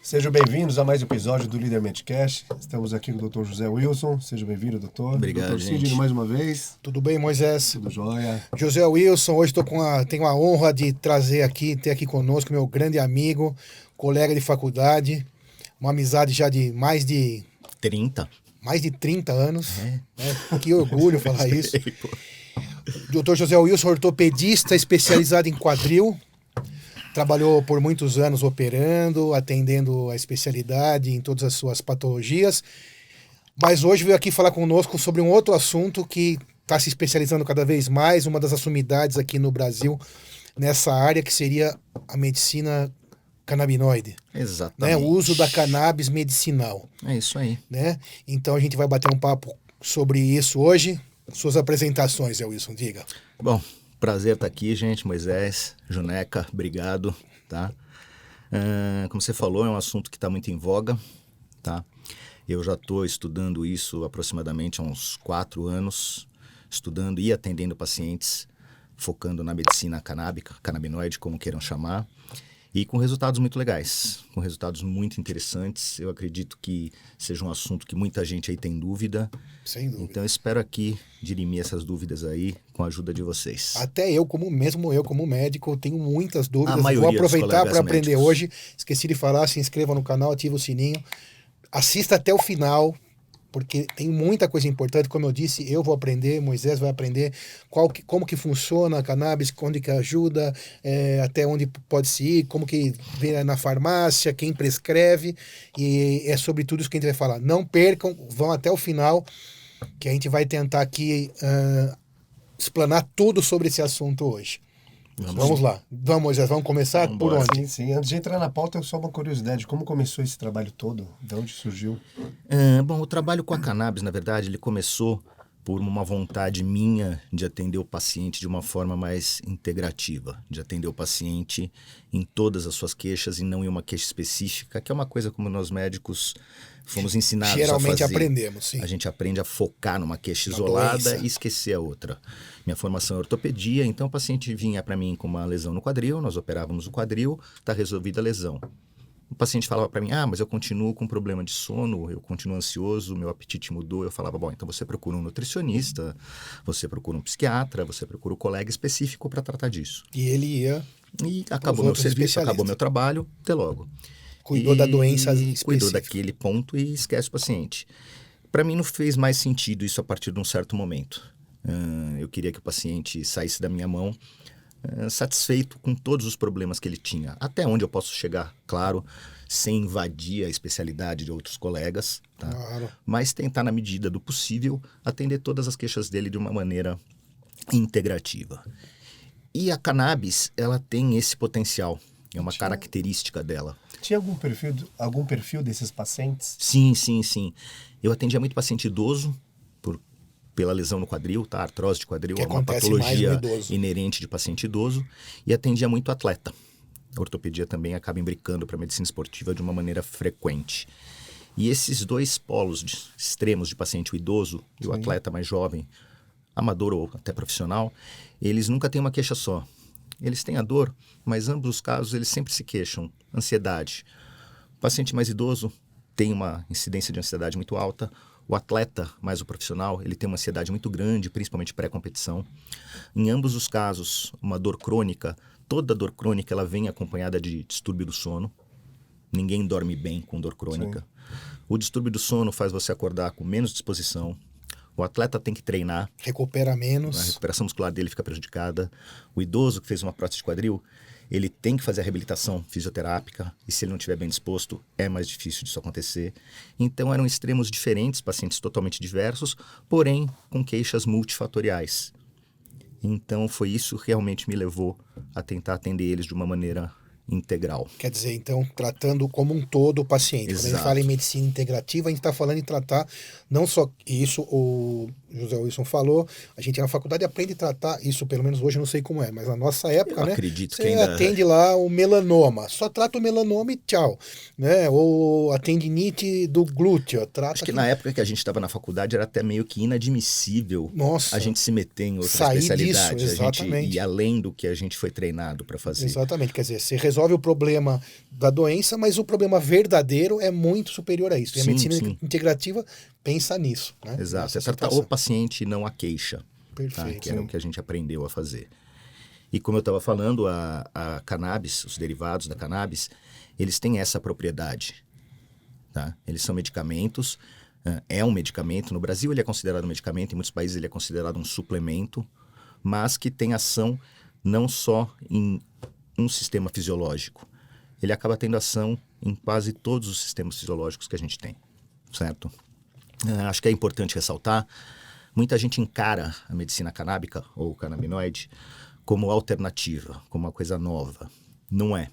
Sejam bem-vindos a mais um episódio do Líder Medcast. Estamos aqui com o Dr. José Wilson. Seja bem-vindo, doutor. Obrigado, Dr. Sidney, mais uma vez. Tudo bem, Moisés? Tudo jóia. José Wilson, hoje tenho a honra de ter aqui conosco meu grande amigo, colega de faculdade, uma amizade já de mais de 30 anos. Que orgulho falar isso. Dr. José Wilson, ortopedista especializado em quadril. Trabalhou por muitos anos operando, atendendo a especialidade em todas as suas patologias. Mas hoje veio aqui falar conosco sobre um outro assunto que está se especializando cada vez mais, uma das sumidades aqui no Brasil, nessa área, que seria a medicina canabinoide. Exatamente. O uso da cannabis medicinal. É isso aí. Então a gente vai bater um papo sobre isso hoje. Suas apresentações, Wilson, diga. Bom, prazer estar aqui, gente. Moisés, Juneca, obrigado, tá? Como você falou, é um assunto que está muito em voga, tá? Eu já estou estudando isso aproximadamente há uns 4 anos, estudando e atendendo pacientes, focando na medicina canábica, canabinoide, como queiram chamar, e com resultados muito legais, com resultados muito interessantes. Eu acredito que seja um assunto que muita gente aí tem dúvida. Sem dúvida. Então eu espero aqui dirimir essas dúvidas aí com a ajuda de vocês. Até eu como médico, tenho muitas dúvidas. A maioria Vou aproveitar para aprender médicos. hoje. Esqueci de falar, se inscreva no canal, ative o sininho. Assista até o final, porque tem muita coisa importante. Como eu disse, eu vou aprender, Moisés vai aprender como que funciona a cannabis, onde que ajuda, até onde pode se ir, como que vê na farmácia, quem prescreve. E é sobre tudo isso que a gente vai falar. Não percam, vão até o final, que a gente vai tentar aqui explanar tudo sobre esse assunto hoje. Vamos lá. Vamos, Moisés, vamos começar por onde? Sim. Antes de entrar na pauta, só uma curiosidade. Como começou esse trabalho todo? De onde surgiu? Bom, o trabalho com a cannabis, na verdade, ele começou por uma vontade minha de atender o paciente de uma forma mais integrativa, de atender o paciente em todas as suas queixas e não em uma queixa específica, que é uma coisa como nós médicos fomos ensinados Geralmente a fazer. aprendemos, sim. A gente aprende a focar numa queixa isolada doença. e esquecer a outra. Minha formação é ortopedia, então o paciente vinha para mim com uma lesão no quadril, nós operávamos o quadril, está resolvida a lesão. O paciente falava para mim, mas eu continuo com problema de sono, eu continuo ansioso, meu apetite mudou. Eu falava, bom, então você procura um nutricionista, você procura um psiquiatra, você procura um colega específico para tratar disso. E ele ia... E acabou meu serviço, acabou meu trabalho, até logo. Cuidou da doença específica. Cuidou daquele ponto e esquece o paciente. Para mim não fez mais sentido isso a partir de um certo momento. Eu queria que o paciente saísse da minha mão satisfeito com todos os problemas que ele tinha. Até onde eu posso chegar, claro, sem invadir a especialidade de outros colegas, tá? Claro. Mas tentar, na medida do possível, atender todas as queixas dele de uma maneira integrativa. E a cannabis, ela tem esse potencial, é uma característica dela. Tinha algum perfil desses pacientes? Sim. Eu atendia muito paciente idoso, pela lesão no quadril, tá? Artrose de quadril, é uma patologia inerente de paciente idoso, e atendia muito atleta. A ortopedia também acaba imbricando para a medicina esportiva de uma maneira frequente. E esses dois polos extremos de paciente, o idoso e o atleta mais jovem, amador ou até profissional, eles nunca têm uma queixa só. Eles têm a dor, mas ambos os casos eles sempre se queixam. Ansiedade. O paciente mais idoso tem uma incidência de ansiedade muito alta. O atleta, mais o profissional, ele tem uma ansiedade muito grande, principalmente pré-competição. Em ambos os casos, uma dor crônica, toda dor crônica ela vem acompanhada de distúrbio do sono. Ninguém dorme bem com dor crônica. Sim. O distúrbio do sono faz você acordar com menos disposição. O atleta tem que treinar. Recupera menos. A recuperação muscular dele fica prejudicada. O idoso que fez uma prótese de quadril, ele tem que fazer a reabilitação fisioterápica, e se ele não estiver bem disposto, é mais difícil disso acontecer. Então eram extremos diferentes, pacientes totalmente diversos, porém com queixas multifatoriais. Então foi isso que realmente me levou a tentar atender eles de uma maneira integral. Quer dizer, então, tratando como um todo o paciente. Exato. Quando a gente fala em medicina integrativa, a gente está falando em tratar não só isso, José Wilson falou, a gente na faculdade aprende a tratar, isso pelo menos hoje eu não sei como é, mas na nossa época, eu né? Acredito você que ainda... atende lá o melanoma, só trata o melanoma e tchau, né? Ou a tendinite do glúteo, trata... Acho que na época que a gente estava na faculdade era até meio que inadmissível a gente se meter em outra especialidade, disso, exatamente. A gente ir além do que a gente foi treinado para fazer. Exatamente, quer dizer, você resolve o problema da doença, mas o problema verdadeiro é muito superior a isso. E a medicina integrativa pensa nisso. Né? Exato, é tratar o paciente e não a queixa. Perfeito. Tá? Que era o que a gente aprendeu a fazer. E como eu estava falando, a cannabis, os derivados da cannabis, eles têm essa propriedade. Tá? Eles são medicamentos, é um medicamento. No Brasil ele é considerado um medicamento, em muitos países ele é considerado um suplemento, mas que tem ação não só em um sistema fisiológico. Ele acaba tendo ação em quase todos os sistemas fisiológicos que a gente tem, certo? Acho que é importante ressaltar, muita gente encara a medicina canábica ou canabinoide como alternativa, como uma coisa nova. Não é,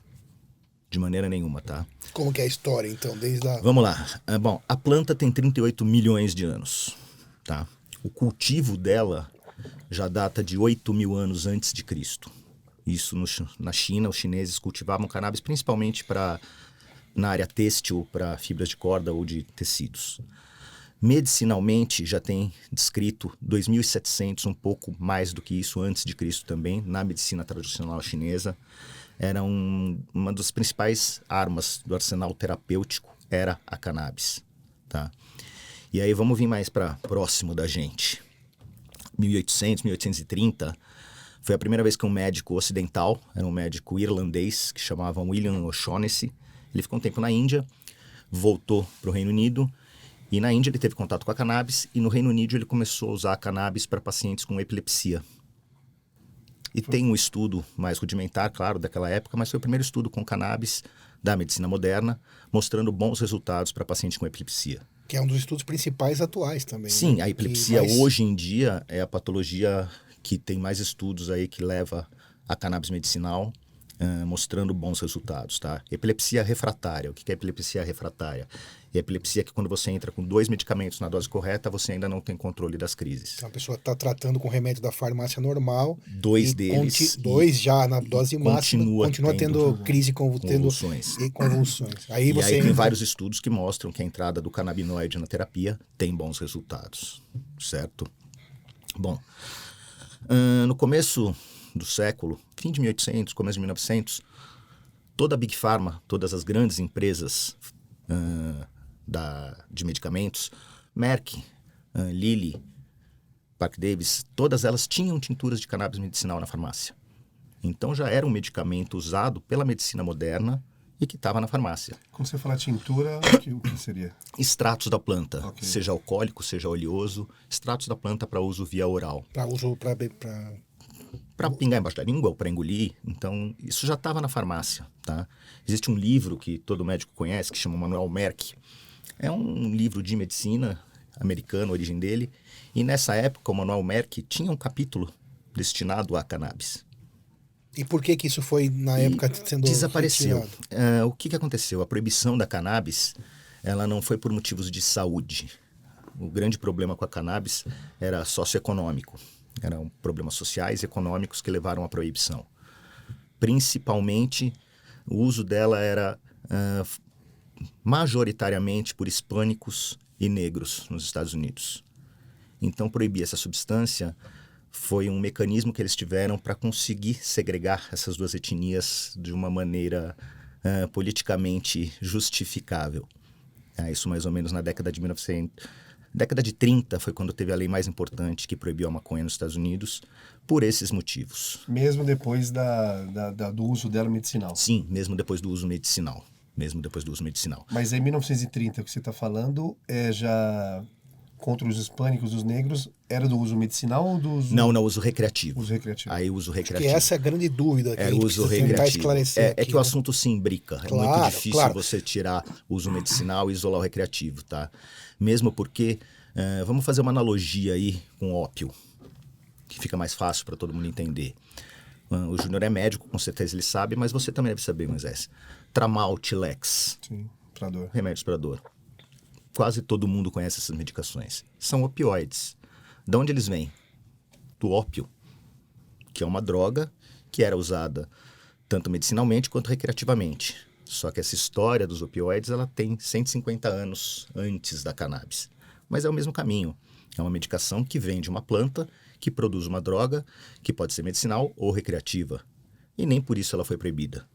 de maneira nenhuma, tá? Como que é a história, então, desde a... Vamos lá. Bom, a planta tem 38 milhões de anos, tá? O cultivo dela já data de 8 mil anos antes de Cristo. Isso na China, os chineses cultivavam cannabis principalmente na área têxtil, para fibras de corda ou de tecidos. Medicinalmente, já tem descrito 2.700, um pouco mais do que isso antes de Cristo também, na medicina tradicional chinesa. Era uma das principais armas do arsenal terapêutico, era a cannabis. Tá? E aí vamos vir mais para próximo da gente. 1800, 1830, foi a primeira vez que um médico ocidental, era um médico irlandês, que chamavam William O'Shaughnessy, ele ficou um tempo na Índia, voltou para o Reino Unido, e na Índia ele teve contato com a cannabis, e no Reino Unido ele começou a usar a cannabis para pacientes com epilepsia. E tem um estudo mais rudimentar, claro, daquela época, mas foi o primeiro estudo com cannabis da medicina moderna, mostrando bons resultados para pacientes com epilepsia. Que é um dos estudos principais atuais também. Sim, né? A epilepsia hoje em dia é a patologia que tem mais estudos aí que leva a cannabis medicinal, mostrando bons resultados, tá? Epilepsia refratária. O que é epilepsia refratária? É epilepsia que quando você entra com 2 medicamentos na dose correta, você ainda não tem controle das crises. Então a pessoa está tratando com remédio da farmácia normal. 2 deles. 2 já na dose máxima. Continua tendo crise, convulsões. Aí tem vários estudos que mostram que a entrada do canabinoide na terapia tem bons resultados, certo? Bom, no começo do século, fim de 1800, começo de 1900, toda a Big Pharma, todas as grandes empresas de medicamentos, Merck, Lilly, Park Davis, todas elas tinham tinturas de cannabis medicinal na farmácia. Então já era um medicamento usado pela medicina moderna e que estava na farmácia. Quando você fala tintura, o que seria? Extratos da planta, okay. Seja alcoólico, seja oleoso, extratos da planta para uso via oral. Para pingar embaixo da língua ou para engolir. Então, isso já estava na farmácia, tá? Existe um livro que todo médico conhece, que chama Manual Merck. É um livro de medicina americano, a origem dele. E nessa época, o Manual Merck tinha um capítulo destinado a cannabis. E por que isso foi, na época, sendo desapareceu. O que aconteceu? A proibição da cannabis, ela não foi por motivos de saúde. O grande problema com a cannabis era socioeconômico. Eram problemas sociais e econômicos que levaram à proibição. Principalmente, o uso dela era majoritariamente por hispânicos e negros nos Estados Unidos. Então, proibir essa substância foi um mecanismo que eles tiveram para conseguir segregar essas duas etnias de uma maneira politicamente justificável. Isso mais ou menos na década de 1900. Década de 30 foi quando teve a lei mais importante que proibiu a maconha nos Estados Unidos, por esses motivos. Mesmo depois do uso dela medicinal? Sim, mesmo depois do uso medicinal. Mas em 1930, o que você está falando é já contra os hispânicos, os negros, era do uso medicinal ou do uso... Não, uso recreativo. Uso recreativo. Aí uso recreativo. Porque essa é a grande dúvida que era a gente uso precisa tentar esclarecer. É que o assunto se imbrica. Claro, é muito difícil você tirar o uso medicinal e isolar o recreativo, tá? Mesmo porque, vamos fazer uma analogia aí com ópio, que fica mais fácil para todo mundo entender. O Júnior é médico, com certeza ele sabe, mas você também deve saber, Moisés. Tramal, Tilex. Sim, para dor. Remédios para dor. Quase todo mundo conhece essas medicações. São opioides. De onde eles vêm? Do ópio, que é uma droga que era usada tanto medicinalmente quanto recreativamente. Só que essa história dos opioides, ela tem 150 anos antes da cannabis. Mas é o mesmo caminho. É uma medicação que vem de uma planta que produz uma droga que pode ser medicinal ou recreativa. E nem por isso ela foi proibida.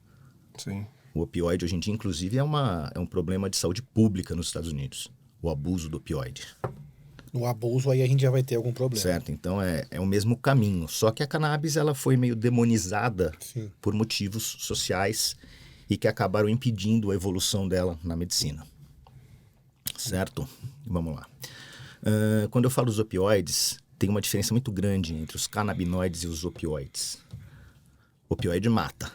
Sim. O opioide hoje em dia, inclusive, é um problema de saúde pública nos Estados Unidos. O abuso do opioide. No abuso aí a gente já vai ter algum problema. Certo, então é o mesmo caminho. Só que a cannabis ela foi meio demonizada Sim. por motivos sociais e que acabaram impedindo a evolução dela na medicina. Certo? Vamos lá. Quando eu falo dos opioides, tem uma diferença muito grande entre os canabinoides e os opioides. Opioide mata.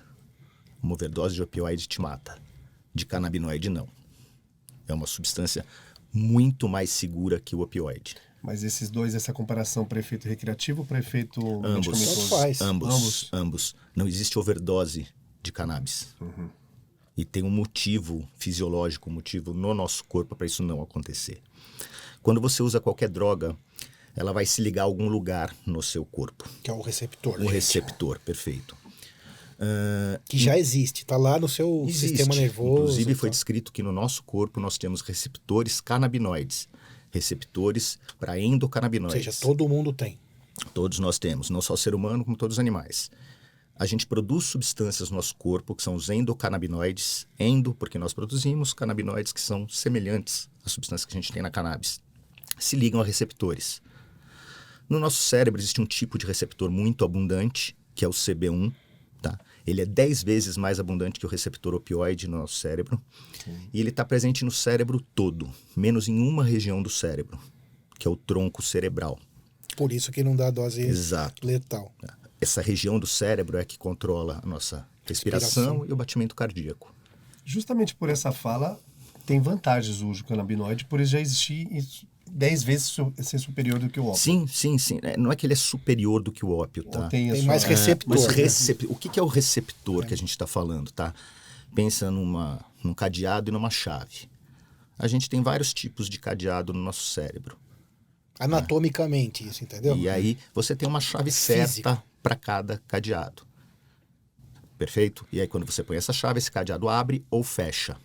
Uma overdose de opioide te mata. De canabinoide, não. É uma substância muito mais segura que o opioide. Mas esses dois, essa comparação para efeito recreativo ou para efeito medicamentoso? Ambos. Não existe overdose de cannabis. Uhum. E tem um motivo fisiológico, um motivo no nosso corpo para isso não acontecer. Quando você usa qualquer droga, ela vai se ligar a algum lugar no seu corpo. Que é o receptor. O receptor, perfeito. Que já existe, está lá no seu sistema nervoso. Inclusive foi descrito que no nosso corpo nós temos receptores canabinoides. Receptores para endocannabinoides. Ou seja, todo mundo tem. Todos nós temos, não só o ser humano, como todos os animais. A gente produz substâncias no nosso corpo, que são os endocannabinoides. Endo, porque nós produzimos canabinoides que são semelhantes às substâncias que a gente tem na cannabis. Se ligam a receptores. No nosso cérebro existe um tipo de receptor muito abundante, que é o CB1. Tá? Ele é 10 vezes mais abundante que o receptor opioide no nosso cérebro. Sim. E ele está presente no cérebro todo, menos em uma região do cérebro, que é o tronco cerebral. Por isso que não dá dose letal. Essa região do cérebro é que controla a nossa respiração e o batimento cardíaco. Justamente por essa fala, tem vantagens o uso do canabinoide, por isso já existir 10 vezes ser superior do que o ópio. Sim. Não é que ele é superior do que o ópio, tá? Tem mais receptor. O que é o receptor que a gente está falando, tá? Pensa num cadeado e numa chave. A gente tem vários tipos de cadeado no nosso cérebro. Anatomicamente, isso, entendeu? E aí você tem uma chave certa para cada cadeado. Perfeito? E aí quando você põe essa chave, esse cadeado abre ou fecha.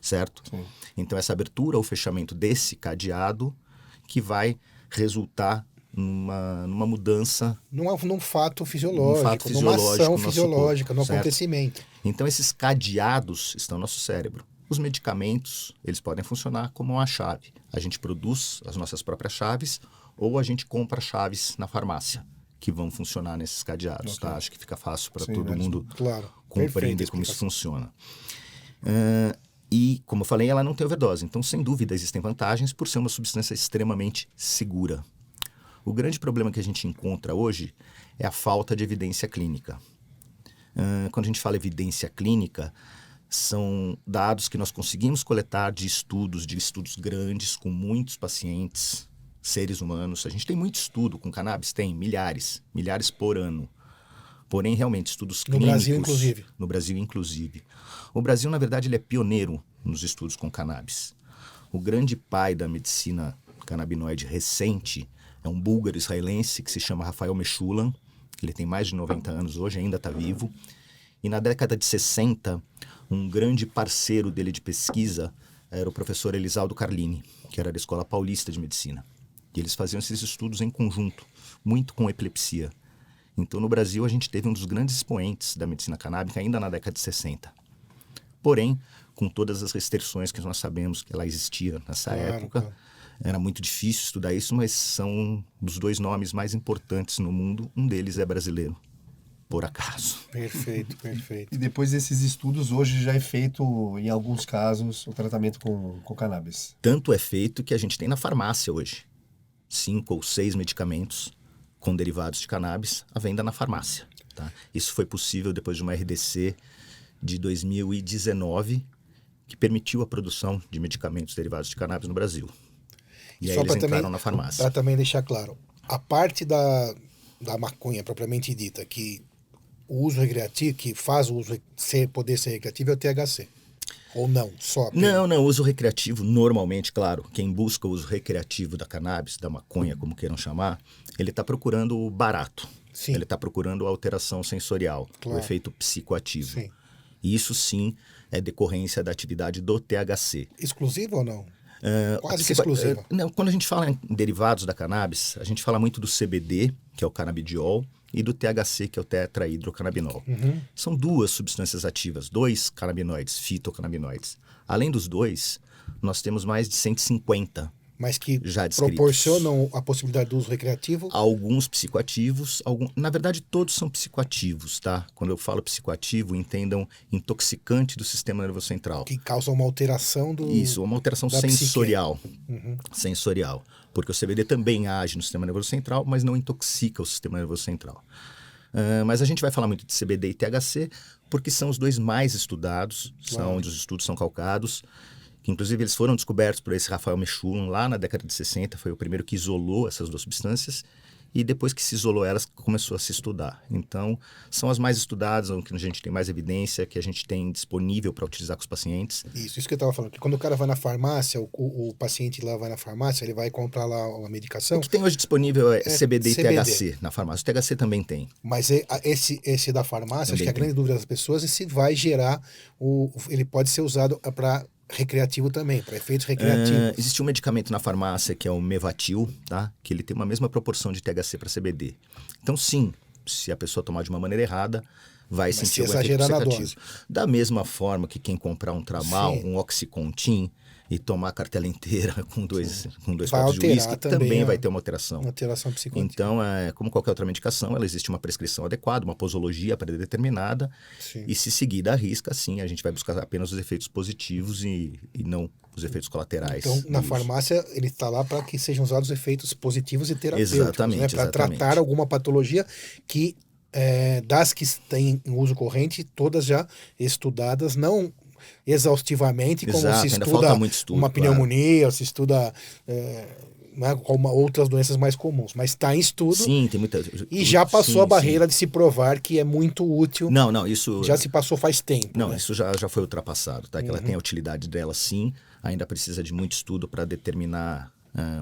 Certo? Sim. Então, essa abertura ou fechamento desse cadeado que vai resultar numa mudança... Num fato fisiológico, numa ação fisiológica, num acontecimento. Então, esses cadeados estão no nosso cérebro. Os medicamentos, eles podem funcionar como uma chave. A gente produz as nossas próprias chaves ou a gente compra chaves na farmácia que vão funcionar nesses cadeados. Tá? Acho que fica fácil para todo mundo compreender como isso funciona. E, como eu falei, ela não tem overdose. Então, sem dúvida, existem vantagens por ser uma substância extremamente segura. O grande problema que a gente encontra hoje é a falta de evidência clínica. Quando a gente fala evidência clínica, são dados que nós conseguimos coletar de estudos grandes, com muitos pacientes, seres humanos. A gente tem muito estudo com cannabis, tem milhares por ano. Porém, realmente, estudos clínicos... No Brasil, inclusive. O Brasil, na verdade, ele é pioneiro nos estudos com cannabis. O grande pai da medicina canabinoide recente é um búlgaro israelense que se chama Rafael Meshulam. Ele tem mais de 90 anos hoje, ainda está vivo. E na década de 60, um grande parceiro dele de pesquisa era o professor Elisaldo Carlini, que era da Escola Paulista de Medicina. E eles faziam esses estudos em conjunto, muito com epilepsia. Então, no Brasil, a gente teve um dos grandes expoentes da medicina canábica ainda na década de 60. Porém, com todas as restrições que nós sabemos que ela existia nessa época, era muito difícil estudar isso, mas são dos 2 nomes mais importantes no mundo. Um deles é brasileiro, por acaso. Perfeito. E depois desses estudos, hoje já é feito, em alguns casos, o tratamento com cannabis. Tanto é feito que a gente tem na farmácia hoje 5 ou 6 medicamentos com derivados de cannabis à venda na farmácia. Tá? Isso foi possível depois de uma RDC de 2019, que permitiu a produção de medicamentos derivados de cannabis no Brasil. E aí eles entraram na farmácia. Para também deixar claro, a parte da maconha propriamente dita, que o uso recreativo, que faz o uso poder ser recreativo, é o THC. Ou não? Só Não, uso recreativo, normalmente, claro. Quem busca o uso recreativo da cannabis, da maconha, como queiram chamar, ele está procurando o barato. Sim. Ele está procurando a alteração sensorial, o efeito psicoativo. Sim. E isso sim é decorrência da atividade do THC. Exclusivo ou não? Quase que exclusiva. Não, quando a gente fala em derivados da cannabis, a gente fala muito do CBD, que é o canabidiol, e do THC, que é o tetrahidrocannabinol. São duas substâncias ativas, 2 canabinoides, fitocannabinoides. Além dos dois, nós temos mais de 150 mas que já descritos. Proporcionam a possibilidade do uso recreativo? Alguns psicoativos, na verdade todos são psicoativos, tá? Quando eu falo psicoativo, entendam intoxicante do sistema nervoso central. Que causa uma alteração do... Isso, uma alteração sensorial. Sensorial. Porque o CBD também age no sistema nervoso central, mas não intoxica o sistema nervoso central. Mas a gente vai falar muito de CBD e THC, porque são os dois mais estudados, são onde os estudos são calcados. Que inclusive eles foram descobertos por esse Rafael Mechoulam lá na década de 60, foi o primeiro que isolou essas duas substâncias, e depois que se isolou elas, começou a se estudar. Então, são as mais estudadas, onde a gente tem mais evidência, que a gente tem disponível para utilizar com os pacientes. Isso que eu estava falando, que quando o cara vai na farmácia, o paciente lá vai na farmácia, ele vai comprar lá uma medicação. O que tem hoje disponível é CBD e THC na farmácia. O THC também tem. Mas esse da farmácia, também acho que a grande dúvida das pessoas é se vai gerar, ele pode ser usado para... recreativo também, para efeitos recreativos. Existe um medicamento na farmácia que é o Mevatil, tá? Que ele tem uma mesma proporção de THC para CBD. Então, sim, se a pessoa tomar de uma maneira errada, vai sentir o efeito psicativo. Da mesma forma que quem comprar um Tramal, um Oxycontin, e tomar a cartela inteira com dois copos de uísque, também vai ter uma alteração. Uma alteração psicoativa. Então, como qualquer outra medicação, ela existe uma prescrição adequada, uma posologia predeterminada, e se seguir à risca, sim, a gente vai buscar apenas os efeitos positivos e não os efeitos colaterais. Então, na farmácia, ele está lá para que sejam usados efeitos positivos e terapêuticos. Exatamente. Para tratar alguma patologia que, das que têm em uso corrente, todas já estudadas, não exaustivamente, como se estuda uma pneumonia, se estuda como outras doenças mais comuns, mas está em estudo. Sim, tem muita... E já passou a barreira de se provar que é muito útil. Não, isso... Já se passou faz tempo. Não, né? Isso já foi ultrapassado, tá? Que ela tem a utilidade dela, sim, ainda precisa de muito estudo para determinar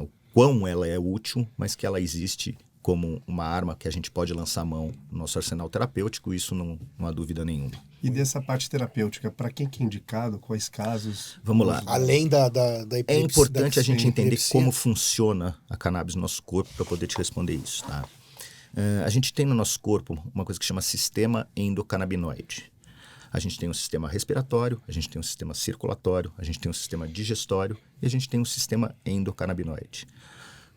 o quão ela é útil, mas que ela existe como uma arma que a gente pode lançar a mão no nosso arsenal terapêutico, isso não há dúvida nenhuma. E dessa parte terapêutica, para quem que é indicado, quais casos? Vamos lá. Além da epilepsia. É importante a gente entender como funciona a cannabis no nosso corpo para poder te responder isso, tá? A gente tem no nosso corpo uma coisa que chama sistema endocannabinoide. A gente tem um sistema respiratório, a gente tem um sistema circulatório, a gente tem um sistema digestório e a gente tem um sistema endocannabinoide.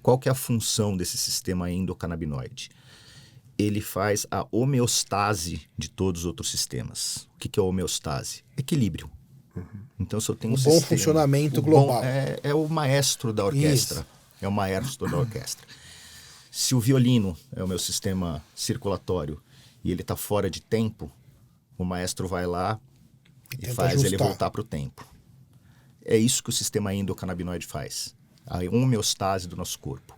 Qual que é a função desse sistema endocannabinoide? Ele faz a homeostase de todos os outros sistemas. O que é homeostase? Equilíbrio. Então, se eu tenho um bom funcionamento global. É o maestro da orquestra. Isso. É o maestro da orquestra. Se o violino é o meu sistema circulatório e ele está fora de tempo, o maestro vai lá e faz ele voltar para o tempo. É isso que o sistema endocannabinoide faz. A homeostase do nosso corpo.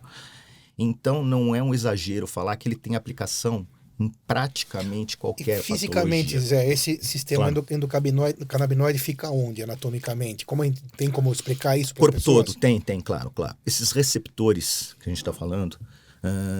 Então, não é um exagero falar que ele tem aplicação em praticamente qualquer fisicamente, patologia. Zé, esse sistema endocannabinoide fica onde, anatomicamente? Tem como explicar isso para as pessoas? Corpo todo, tem, claro. Esses receptores que a gente está falando,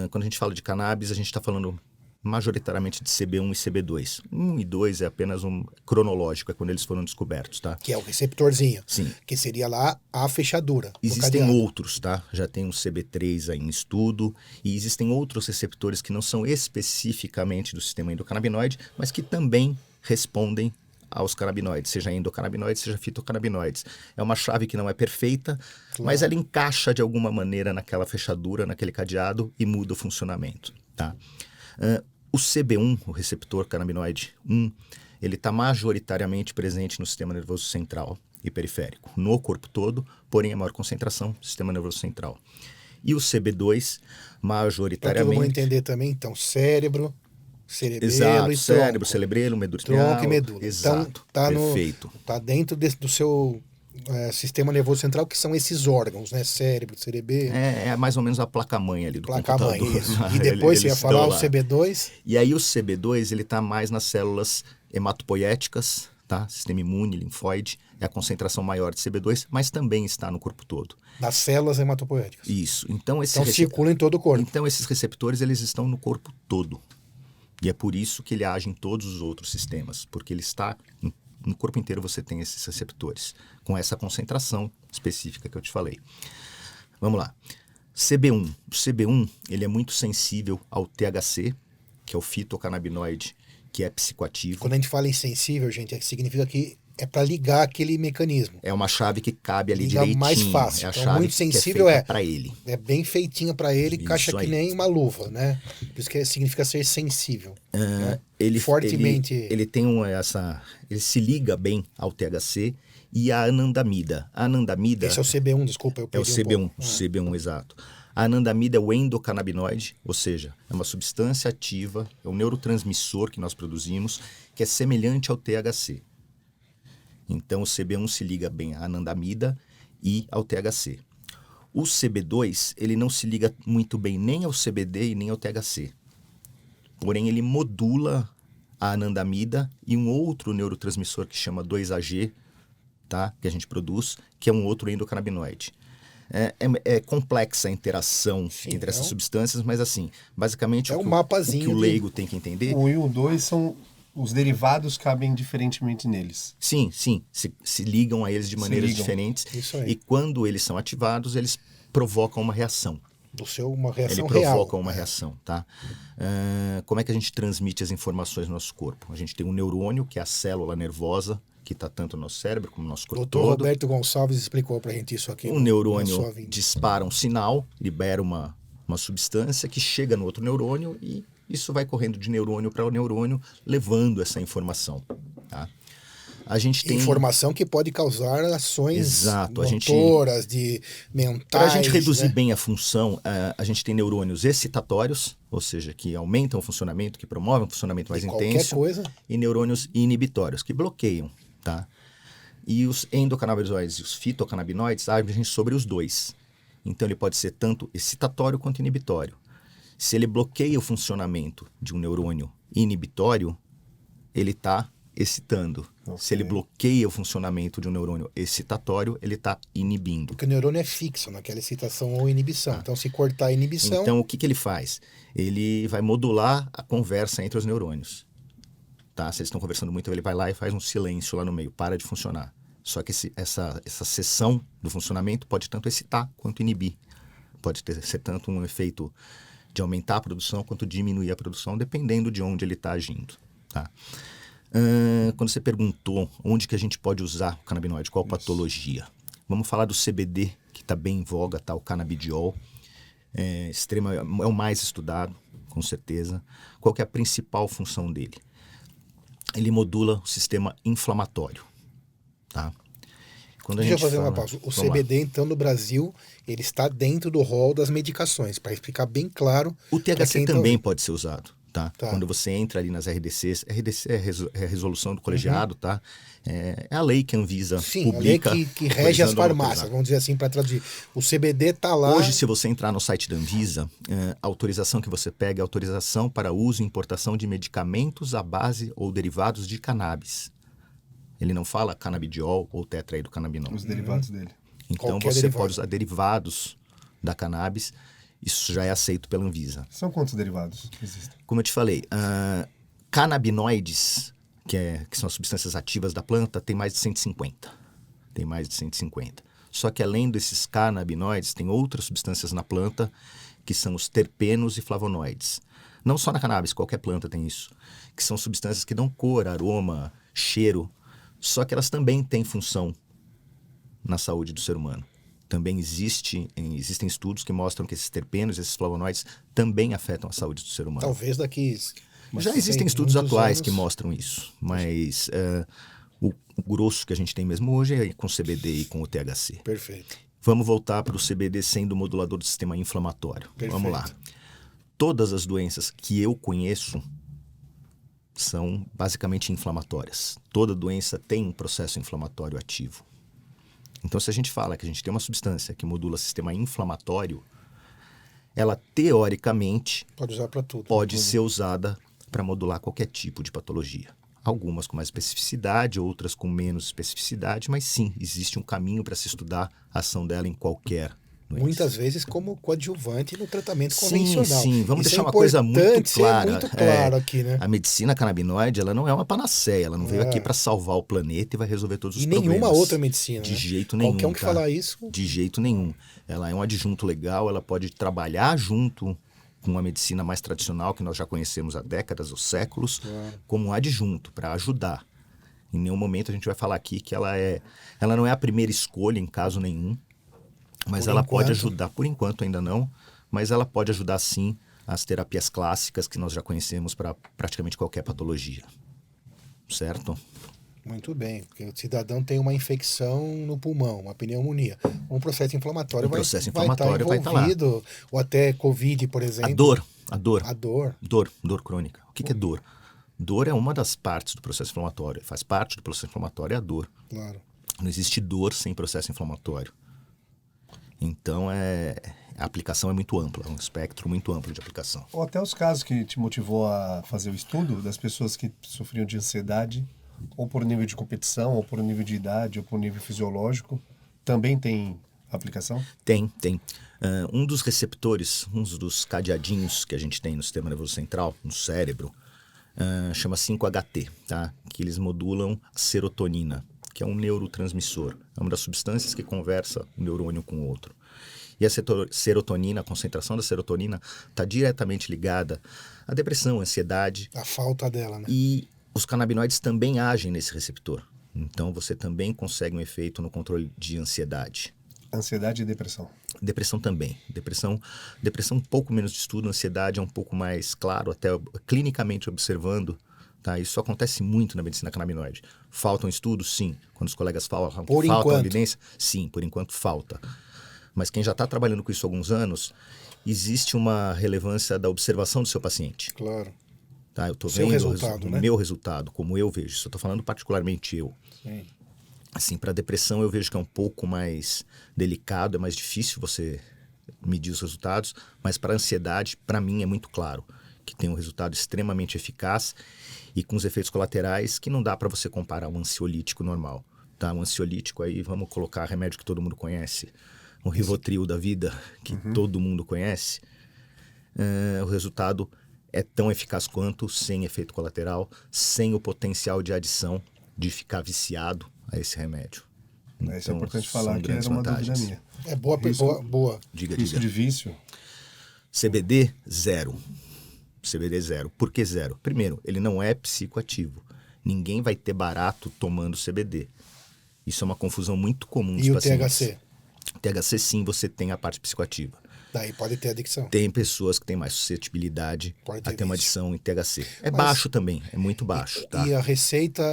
quando a gente fala de cannabis, a gente está falando majoritariamente de CB1 e CB2. 1 e 2 é apenas um cronológico, é quando eles foram descobertos, tá? Que é o receptorzinho. Sim. Que seria lá a fechadura. Existem outros, tá? Já tem um CB3 aí em estudo e existem outros receptores que não são especificamente do sistema endocannabinoide, mas que também respondem aos canabinoides, seja endocannabinoides, seja fitocannabinoides. É uma chave que não é perfeita, mas ela encaixa de alguma maneira naquela fechadura, naquele cadeado e muda o funcionamento, tá? O CB1, o receptor canabinoide 1, ele está majoritariamente presente no sistema nervoso central e periférico, no corpo todo, porém a maior concentração no sistema nervoso central. E o CB2, majoritariamente... Para todo mundo entender também, então, cérebro, cerebelo exato, e cérebro, tronco. Cerebelo, medula espinhal. Tronco e medula. Exato, então, perfeito. Está dentro do seu... sistema nervoso central, que são esses órgãos, né? Cérebro, cerebelo. É mais ou menos a placa-mãe ali do computador. Placa-mãe, isso. E depois você ia falar o CB2? E aí o CB2, ele está mais nas células hematopoéticas, tá? Sistema imune, linfóide, é a concentração maior de CB2, mas também está no corpo todo. Das células hematopoéticas. Isso. Então circula em todo o corpo. Então esses receptores, eles estão no corpo todo. E é por isso que ele age em todos os outros sistemas, porque ele está no corpo inteiro, você tem esses receptores, com essa concentração específica que eu te falei. Vamos lá. CB1. O CB1, ele é muito sensível ao THC, que é o fitocannabinoide, que é psicoativo. Quando a gente fala em sensível, gente, significa que é para ligar aquele mecanismo. É uma chave que cabe ali direitinho. Mais fácil. É a então, chave muito sensível que é para ele. É bem feitinha para ele, caixa que nem uma luva, né? Por isso que significa ser sensível. Né? Fortemente. Ele tem ele se liga bem ao THC e à anandamida. A anandamida... Esse é o CB1, desculpa, eu perdi o CB1, o CB1, exato. A anandamida é o endocannabinoide, ou seja, é uma substância ativa, é um neurotransmissor que nós produzimos, que é semelhante ao THC. Então, o CB1 se liga bem à anandamida e ao THC. O CB2, ele não se liga muito bem nem ao CBD e nem ao THC. Porém, ele modula a anandamida e um outro neurotransmissor que chama 2-AG, tá? Que a gente produz, que é um outro endocannabinoide. É complexa a interação entre essas substâncias, mas assim, basicamente um mapazinho o que o leigo tem que entender... O 1 e o 2 são... Os derivados cabem diferentemente neles. Sim. Se ligam a eles de maneiras diferentes. Isso aí. E quando eles são ativados, eles provocam uma reação. Uma reação real. Ele provoca real. uma reação, tá? Como é que a gente transmite as informações no nosso corpo? A gente tem um neurônio, que é a célula nervosa, que está tanto no nosso cérebro como no nosso corpo todo. O Dr. Roberto Gonçalves explicou pra gente isso aqui. Um neurônio dispara um sinal, libera uma substância que chega no outro neurônio e isso vai correndo de neurônio para neurônio, levando essa informação. Tá? A gente tem... Informação que pode causar ações motoras, mentais. Para a gente reduzir bem a função, a gente tem neurônios excitatórios, ou seja, que aumentam o funcionamento, que promovem um funcionamento mais intenso. Coisa. E neurônios inibitórios, que bloqueiam. Tá? E os endocannabinoides e os fitocannabinoides agem sobre os dois. Então ele pode ser tanto excitatório quanto inibitório. Se ele bloqueia o funcionamento de um neurônio inibitório, ele está excitando. Okay. Se ele bloqueia o funcionamento de um neurônio excitatório, ele está inibindo. Porque o neurônio é fixo naquela excitação ou inibição. Então, se cortar a inibição... Então, o que ele faz? Ele vai modular a conversa entre os neurônios. Tá? Se eles estão conversando muito, ele vai lá e faz um silêncio lá no meio, para de funcionar. Só que essa cessão do funcionamento pode tanto excitar quanto inibir. Pode ser tanto um efeito de aumentar a produção quanto diminuir a produção, dependendo de onde ele está agindo. Tá? Quando você perguntou onde que a gente pode usar o canabinoide, qual patologia? Vamos falar do CBD, que está bem em voga, tá? O canabidiol. É o mais estudado, com certeza. Qual que é a principal função dele? Ele modula o sistema inflamatório. Tá? Deixa eu fazer uma pausa. O CBD, então, no Brasil, ele está dentro do rol das medicações, para explicar bem claro. O THC também pode ser usado. Tá? Quando você entra ali nas RDCs, RDC é a resolução do colegiado, tá? É a lei que a Anvisa publica. A lei que rege as farmácias, vamos dizer assim, para traduzir. O CBD está lá... Hoje, se você entrar no site da Anvisa, a autorização que você pega é autorização para uso e importação de medicamentos à base ou derivados de cannabis. Ele não fala canabidiol ou tetraidrocannabinol. Os derivados dele. Então você pode usar derivados da cannabis. Isso já é aceito pela Anvisa. São quantos derivados que existem? Como eu te falei, canabinoides, que são as substâncias ativas da planta, tem mais de 150. Tem mais de 150. Só que além desses canabinoides, tem outras substâncias na planta, que são os terpenos e flavonoides. Não só na cannabis, qualquer planta tem isso. Que são substâncias que dão cor, aroma, cheiro. Só que elas também têm função na saúde do ser humano. Também existem estudos que mostram que esses terpenos, esses flavonoides, também afetam a saúde do ser humano. Talvez daqui... Já existem estudos atuais que mostram isso, mas o grosso que a gente tem mesmo hoje é com CBD e com o THC. Perfeito. Vamos voltar para o CBD sendo modulador do sistema inflamatório. Perfeito. Vamos lá. Todas as doenças que eu conheço são basicamente inflamatórias. Toda doença tem um processo inflamatório ativo. Então, se a gente fala que a gente tem uma substância que modula o sistema inflamatório, ela, teoricamente, pode usar para tudo. Pode ser usada para modular qualquer tipo de patologia. Algumas com mais especificidade, outras com menos especificidade, mas sim, existe um caminho para se estudar a ação dela em qualquer doença. Muitas vezes como coadjuvante no tratamento convencional. Sim, vamos deixar uma coisa muito clara. Muito claro aqui, né? A medicina canabinoide, ela não é uma panaceia, ela não veio aqui para salvar o planeta e vai resolver todos os problemas. E nenhuma outra medicina. De jeito nenhum. Qualquer um que falar isso. De jeito nenhum. Ela é um adjunto legal, ela pode trabalhar junto com uma medicina mais tradicional, que nós já conhecemos há décadas ou séculos, como um adjunto, para ajudar. Em nenhum momento a gente vai falar aqui que ela não é a primeira escolha em caso nenhum, mas ela pode ajudar, por enquanto ainda não, mas ela pode ajudar sim as terapias clássicas que nós já conhecemos para praticamente qualquer patologia. Certo? Muito bem, porque o cidadão tem uma infecção no pulmão, uma pneumonia, um processo inflamatório vai estar envolvido, ou até Covid, por exemplo. A dor crônica. O que é dor? Dor é uma das partes do processo inflamatório, faz parte do processo inflamatório, é a dor. Claro. Não existe dor sem processo inflamatório. Então, a aplicação é muito ampla, é um espectro muito amplo de aplicação. Ou até os casos que te motivou a fazer o estudo das pessoas que sofriam de ansiedade, ou por nível de competição, ou por nível de idade, ou por nível fisiológico, também tem aplicação? Tem. Um dos receptores, um dos cadeadinhos que a gente tem no sistema nervoso central, no cérebro, chama 5-HT, tá? Que eles modulam a serotonina, que é um neurotransmissor. É uma das substâncias que conversa um neurônio com o outro. E a serotonina, a concentração da serotonina, está diretamente ligada à depressão, à ansiedade. A falta dela, né? E os canabinoides também agem nesse receptor. Então, você também consegue um efeito no controle de ansiedade. Ansiedade e depressão. Depressão também. Depressão um pouco menos de estudo, ansiedade é um pouco mais claro, até clinicamente observando. Tá? Isso acontece muito na medicina canabinoide. Faltam estudos? Sim. Quando os colegas falam que falta evidência? Sim, por enquanto falta. Mas quem já está trabalhando com isso há alguns anos, existe uma relevância da observação do seu paciente. Claro. Tá? Eu estou vendo o meu resultado, como eu vejo. Isso eu estou falando particularmente eu. Sim. Assim, para depressão eu vejo que é um pouco mais delicado, é mais difícil você medir os resultados, mas para ansiedade, para mim é muito claro que tem um resultado extremamente eficaz e com os efeitos colaterais que não dá para você comparar um ansiolítico normal. Tá? Um ansiolítico aí, vamos colocar remédio que todo mundo conhece, um Rivotril da vida, que todo mundo conhece, o resultado é tão eficaz quanto, sem efeito colateral, sem o potencial de adição de ficar viciado a esse remédio. Então, isso é importante falar, que era uma dúvida minha. É boa. Diga. Risco de vício? CBD, zero. CBD, zero. Por que zero? Primeiro, ele não é psicoativo. Ninguém vai ter barato tomando CBD. Isso é uma confusão muito comum dos pacientes. E o THC? THC, sim, você tem a parte psicoativa. Daí pode ter adicção. Tem pessoas que têm mais suscetibilidade a ter uma adição em THC. Baixo também, é muito baixo. Tá? E a receita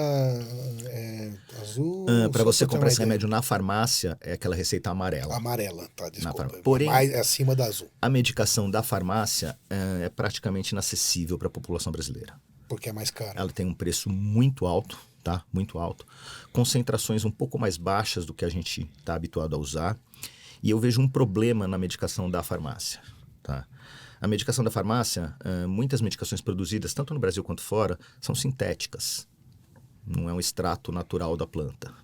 azul? Para você comprar esse remédio na farmácia, é aquela receita amarela. Amarela, tá, desculpa. Porém, mais acima da azul. A medicação da farmácia é praticamente inacessível para a população brasileira. Porque é mais cara. Ela tem um preço muito alto, tá? Muito alto. Concentrações um pouco mais baixas do que a gente está habituado a usar. E eu vejo um problema na medicação da farmácia. Tá? A medicação da farmácia, muitas medicações produzidas, tanto no Brasil quanto fora, são sintéticas. Não é um extrato natural da planta.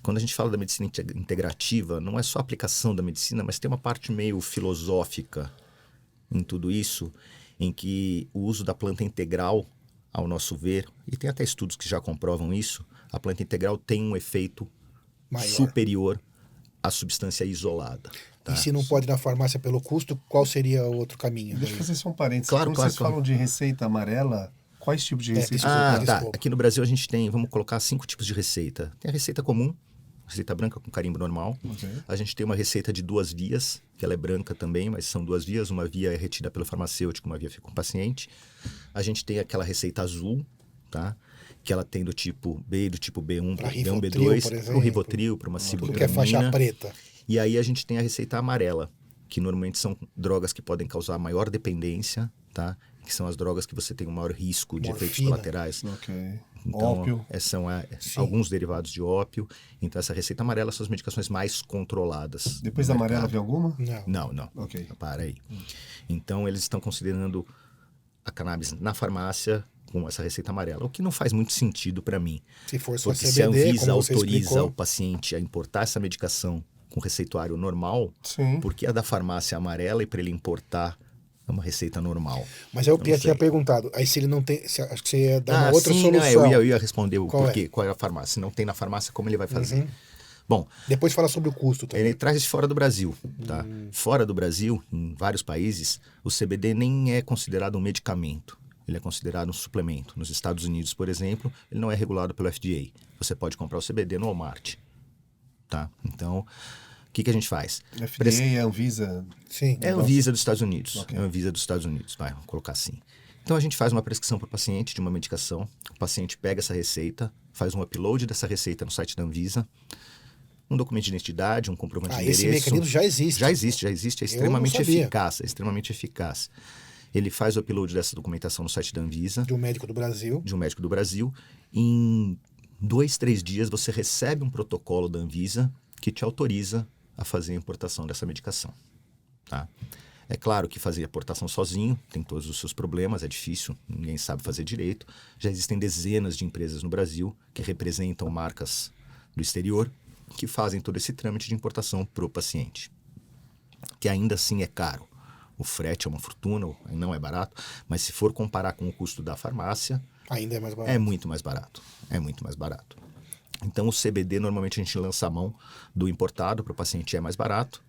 Quando a gente fala da medicina integrativa, não é só a aplicação da medicina, mas tem uma parte meio filosófica em tudo isso, em que o uso da planta integral, ao nosso ver, e tem até estudos que já comprovam isso, a planta integral tem um efeito superior a substância isolada. Tá? E se não pode ir na farmácia pelo custo, qual seria o outro caminho? Deixa eu fazer só um parênteses. Quando vocês falam de receita amarela, quais tipos de receita? Desculpa. Aqui no Brasil a gente tem, vamos colocar 5 tipos de receita. Tem a receita comum, receita branca com carimbo normal. Okay. A gente tem uma receita de 2 vias, que ela é branca também, mas são 2 vias. Uma via é retida pelo farmacêutico, uma via fica com o paciente. A gente tem aquela receita azul, tá? Que ela tem do tipo B, do tipo B1, B1, B2, para o Rivotril, para uma cibotermina. Que é faixa preta. E aí a gente tem a receita amarela, que normalmente são drogas que podem causar maior dependência, tá? Que são as drogas que você tem um maior risco de efeitos colaterais. Okay. Então, ópio. São alguns derivados de ópio. Então, essa receita amarela são as medicações mais controladas. Depois da amarela vem alguma? Não. Ok. Para aí. Então, eles estão considerando a cannabis na farmácia com essa receita amarela, o que não faz muito sentido para mim. Se for só porque CBD, se a Anvisa como você autoriza explicou, o paciente a importar essa medicação com receituário normal, Sim. por que a da farmácia é amarela e para ele importar é uma receita normal? Mas eu tinha perguntado, aí se ele não tem, acho que você ia dar uma outra sim, solução. Não, eu ia responder o Qual porquê, qual é a farmácia. Se não tem na farmácia, como ele vai fazer? Bom, depois fala sobre o custo também. ele traz de fora do Brasil, tá? Fora do Brasil, em vários países, o CBD nem é considerado um medicamento. Ele é considerado um suplemento. Nos Estados Unidos, por exemplo, ele não é regulado pelo FDA. Você pode comprar o CBD no Walmart, tá? Então, o que a gente faz? FDA é a Anvisa? Sim. É a Anvisa dos Estados Unidos. Okay. É a Anvisa dos Estados Unidos, vamos colocar assim. Então, a gente faz uma prescrição para o paciente de uma medicação. O paciente pega essa receita, faz um upload dessa receita no site da Anvisa, um documento de identidade, um comprovante de endereço. Esse mecanismo já existe. Já existe. É extremamente eficaz. Ele faz o upload dessa documentação no site da Anvisa. De um médico do Brasil. Em 2, 3 dias você recebe um protocolo da Anvisa que te autoriza a fazer a importação dessa medicação. Tá? É claro que fazer a importação sozinho tem todos os seus problemas, é difícil, ninguém sabe fazer direito. Já existem dezenas de empresas no Brasil que representam marcas do exterior que fazem todo esse trâmite de importação para o paciente, que ainda assim é caro. O frete é uma fortuna, não é barato, mas se for comparar com o custo da farmácia, ainda é mais barato. É muito mais barato. Então o CBD normalmente a gente lança a mão do importado para o paciente, é mais barato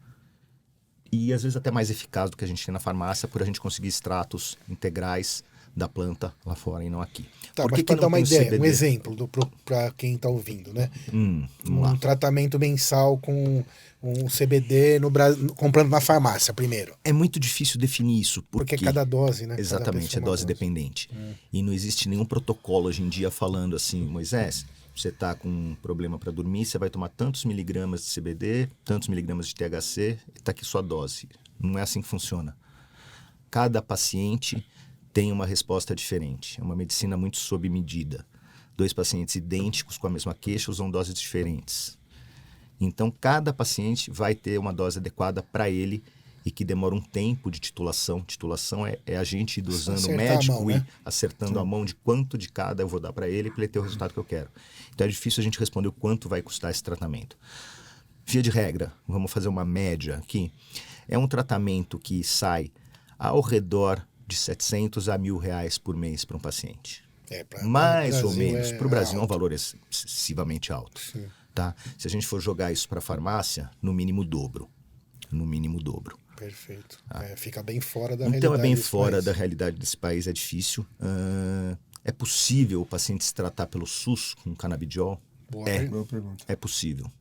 e às vezes até mais eficaz do que a gente tem na farmácia, por a gente conseguir extratos integrais da planta lá fora e não aqui. Tá, por mas que para dar uma ideia, CBD? um exemplo para quem está ouvindo, né? Vamos lá. Tratamento mensal com um CBD no Brasil, comprando na farmácia primeiro. É muito difícil definir isso. Porque é cada dose, né? Exatamente, é dose dependente. E não existe nenhum protocolo hoje em dia falando assim, Moisés, você está com um problema para dormir, você vai tomar tantos miligramas de CBD, tantos miligramas de THC, e está aqui sua dose. Não é assim que funciona. Cada paciente tem uma resposta diferente. É uma medicina muito sob medida. 2 pacientes idênticos com a mesma queixa usam doses diferentes. Então, cada paciente vai ter uma dose adequada para ele e que demora um tempo de titulação. Titulação é a gente dosando o médico mão, né? e acertando a mão de quanto de cada eu vou dar para ele ter o resultado que eu quero. Então, é difícil a gente responder o quanto vai custar esse tratamento. Via de regra, vamos fazer uma média aqui. É um tratamento que sai ao redor de 700 a R$1.000 por mês para um paciente. Mais ou menos. Para o Brasil é um valor excessivamente alto. Tá? Se a gente for jogar isso para a farmácia, no mínimo o dobro. Perfeito. Fica bem fora da realidade. Então é bem fora da realidade desse país, é difícil. É possível o paciente se tratar pelo SUS com canabidiol? Boa pergunta. É possível.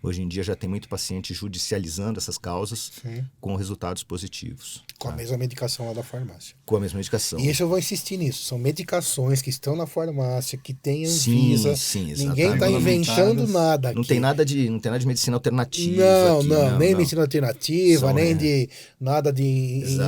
Hoje em dia já tem muito paciente judicializando essas causas com resultados positivos. Com a mesma medicação lá da farmácia. Com a mesma medicação. E isso eu vou insistir nisso. São medicações que estão na farmácia, que têm Anvisa. Sim, ninguém está inventando nada aqui. Não tem nada de medicina alternativa. Não, nem medicina alternativa, nem de nada de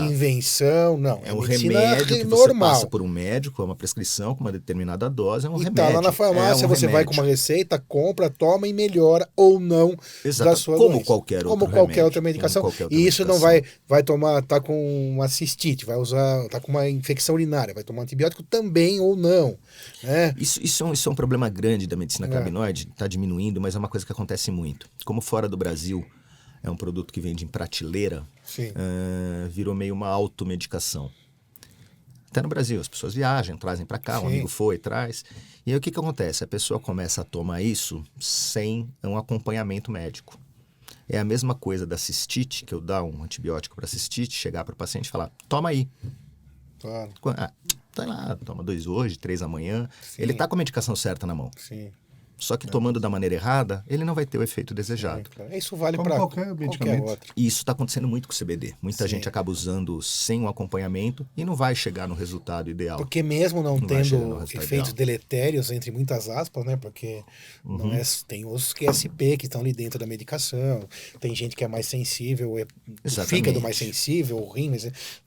invenção, não. É um remédio que você passa por um médico, é uma prescrição com uma determinada dose, é um remédio. Tá lá na farmácia, você vai com uma receita, compra, toma e melhora ou não da sua doença. Como qualquer outra medicação. E isso não vai tomar, tá com uma cistite, tá com uma infecção urinária, vai tomar antibiótico também ou não. Né? Isso é um problema grande da medicina cannabinoide, está diminuindo, mas é uma coisa que acontece muito. Como fora do Brasil é um produto que vende em prateleira, virou meio uma automedicação. Até no Brasil, as pessoas viajam, trazem para cá, um amigo foi, traz. E aí o que acontece? A pessoa começa a tomar isso sem um acompanhamento médico. É a mesma coisa da cistite, que eu dar um antibiótico para cistite, chegar para o paciente e falar, toma aí. Claro. Tá lá, toma 2 hoje, 3 amanhã. Ele está com a medicação certa na mão. Sim. Só que tomando da maneira errada, ele não vai ter o efeito desejado. Claro. Isso vale para qualquer medicamento. Outro. E isso está acontecendo muito com o CBD. Muita gente acaba usando sem um acompanhamento e não vai chegar no resultado ideal. Porque mesmo não tendo efeitos deletérios, entre muitas aspas, né? Porque não tem os QSP que estão ali dentro da medicação. Tem gente que é mais sensível, o fígado mais sensível, o rim.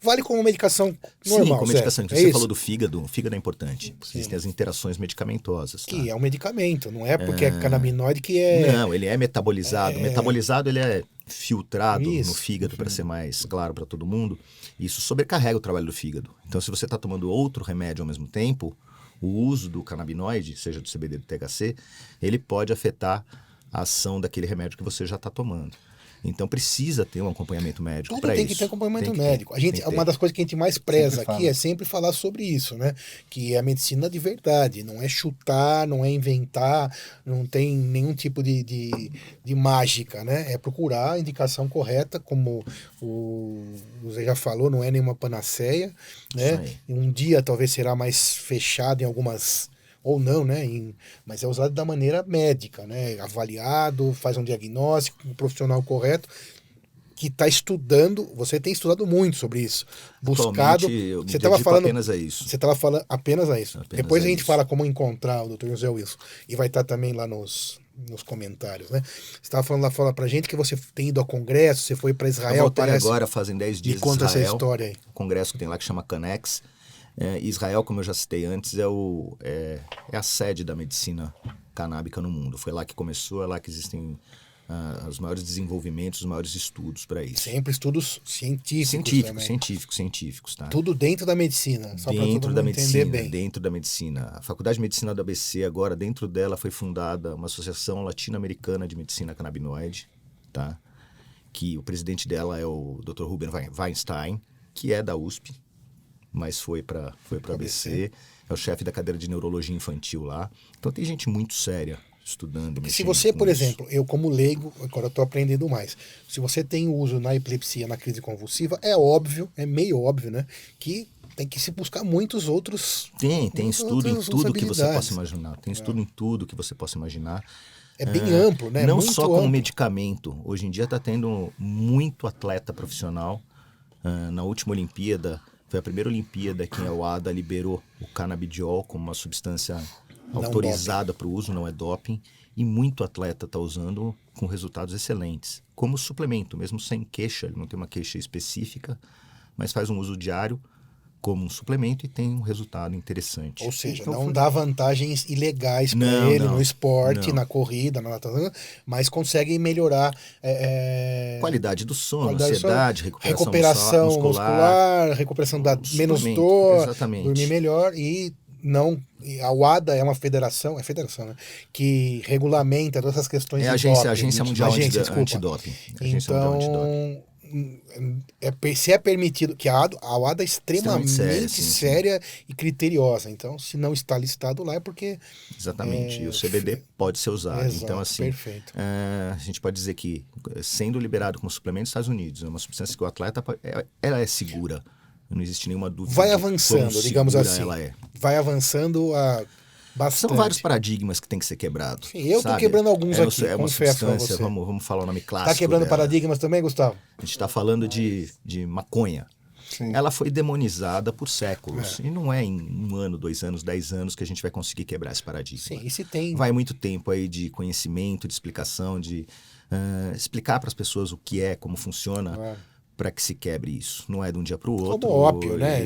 Vale como medicação normal. Sim, como medicação. Você falou do fígado. O fígado é importante. Existem as interações medicamentosas. Que é um medicamento, não Não é porque é canabinoide que é... Não, ele é metabolizado. Metabolizado, ele é filtrado no fígado, para ser mais claro para todo mundo. Isso sobrecarrega o trabalho do fígado. Então, se você está tomando outro remédio ao mesmo tempo, o uso do canabinoide, seja do CBD ou do THC, ele pode afetar a ação daquele remédio que você já está tomando. Então precisa ter um acompanhamento médico para isso. Tudo tem que ter acompanhamento médico. Uma das coisas que a gente mais preza aqui é sempre falar sobre isso, né? Que é a medicina de verdade. Não é chutar, não é inventar, não tem nenhum tipo de mágica, né? É procurar a indicação correta, como o Zé já falou, não é nenhuma panaceia, né? Um dia talvez será mais fechado em algumas... ou não, né? Mas é usado da maneira médica, né? Avaliado, faz um diagnóstico, um profissional correto que está estudando. Você tem estudado muito sobre isso, buscado. Você estava falando apenas a isso. Você estava falando apenas a isso. Depois a gente fala como encontrar o Dr. José Wilson e vai estar também lá nos comentários, né? Você estava falando lá fora pra gente que você tem ido a congresso, você foi para Israel. Eu voltei agora, fazem 10 dias. Me conta essa história aí. Um congresso que tem lá que chama Canex. Israel, como eu já citei antes, é a sede da medicina canábica no mundo. Foi lá que começou, é lá que existem os maiores desenvolvimentos, os maiores estudos para isso. Sempre estudos científicos, tá? Tudo dentro da medicina, só para todo mundo entender bem. Dentro da medicina. A Faculdade de Medicina do ABC, agora, dentro dela foi fundada uma associação latino-americana de medicina canabinoide, tá? Que o presidente dela é o Dr. Ruben Weinstein, que é da USP, mas foi para ABC, é o chefe da cadeira de neurologia infantil lá. Então tem gente muito séria estudando. Porque se você, por exemplo, eu como leigo, agora eu estou aprendendo mais, se você tem uso na epilepsia, na crise convulsiva, é óbvio, é meio óbvio, né, que tem que se buscar muitos outros... Tem estudo em tudo que você possa imaginar. Tem estudo em tudo que você possa imaginar. É bem amplo, né? Não muito só como amplo. medicamento. Hoje em dia está tendo muito atleta profissional. Na última Olimpíada, foi a primeira Olimpíada que a UADA liberou o canabidiol como uma substância autorizada para o uso, não é doping. E muito atleta está usando com resultados excelentes. Como suplemento, mesmo sem queixa, ele não tem uma queixa específica, mas faz um uso diário como um suplemento e tem um resultado interessante. Ou seja, então, não dá vantagens ilegais para ele no esporte, na corrida, na natação, mas consegue melhorar... qualidade do sono, ansiedade, recuperação muscular, recuperação da menos dor, exatamente. Dormir melhor e não... A UADA é uma federação, né, que regulamenta todas essas questões de doping. Agência Mundial Antidoping. Então... se é permitido, que a UADA é extremamente séria e criteriosa, então se não está listado lá é porque... Exatamente, e o CBD pode ser usado. Exato, então assim, perfeito. A gente pode dizer que sendo liberado como suplemento nos Estados Unidos, é uma substância que o atleta, ela é segura, não existe nenhuma dúvida. Vai avançando, digamos assim. Ela é. Vai avançando a... Bastante. São vários paradigmas que tem que ser quebrados. Sim, eu estou quebrando alguns aqui, é uma confesso substância, pra você. Vamos falar o nome clássico. Está quebrando paradigmas também, Gustavo? A gente está falando de maconha. Sim. Ela foi demonizada por séculos. E não é em 1 ano, 2 anos, 10 anos que a gente vai conseguir quebrar esse paradigma. Sim, e se tem... Vai muito tempo aí de conhecimento, de explicação, de explicar para as pessoas o que é, como funciona, para que se quebre isso. Não é de um dia para o outro. Como ópio, né?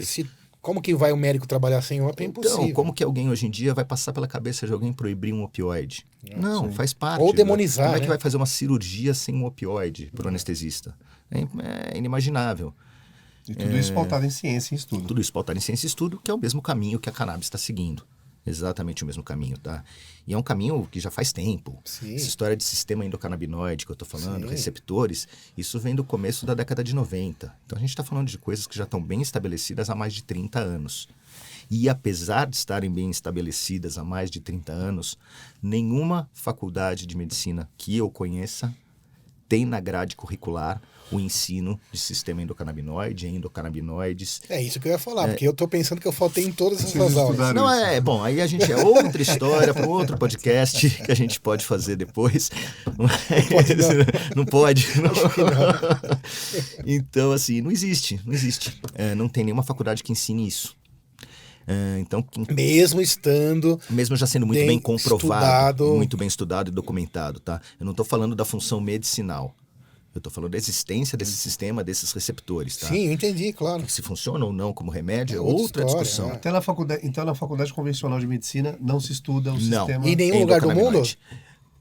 Como que vai o médico trabalhar sem ópio? É impossível. Então, como que alguém hoje em dia vai passar pela cabeça de alguém proibir um opioide? Não, faz parte. Ou demonizar, Como é que vai fazer uma cirurgia sem um opioide para o anestesista? É inimaginável. E tudo isso pautado em ciência e estudo. Tudo isso pautado em ciência e estudo, que é o mesmo caminho que a cannabis está seguindo. Exatamente o mesmo caminho, tá? E é um caminho que já faz tempo. Sim. Essa história de sistema endocannabinoide que eu estou falando, receptores, isso vem do começo da década de 90. Então a gente está falando de coisas que já estão bem estabelecidas há mais de 30 anos. E apesar de estarem bem estabelecidas há mais de 30 anos, nenhuma faculdade de medicina que eu conheça tem na grade curricular o ensino de sistema endocannabinoide, endocannabinoides. É isso que eu ia falar, porque eu estou pensando que eu faltei em todas essas aulas. Não, bom, aí a gente é outra história para um outro podcast que a gente pode fazer depois. Mas não pode. Acho que não. Então, assim, não existe. Não tem nenhuma faculdade que ensine isso. Então, mesmo já sendo muito bem comprovado, muito bem estudado e documentado, tá? Eu não estou falando da função medicinal. Eu Eu estou falando da existência desse sistema, desses receptores, tá? Sim, eu entendi, claro. Se funciona ou não como remédio é outra discussão. Então na faculdade convencional de medicina não se estuda o sistema... Em nenhum lugar do mundo?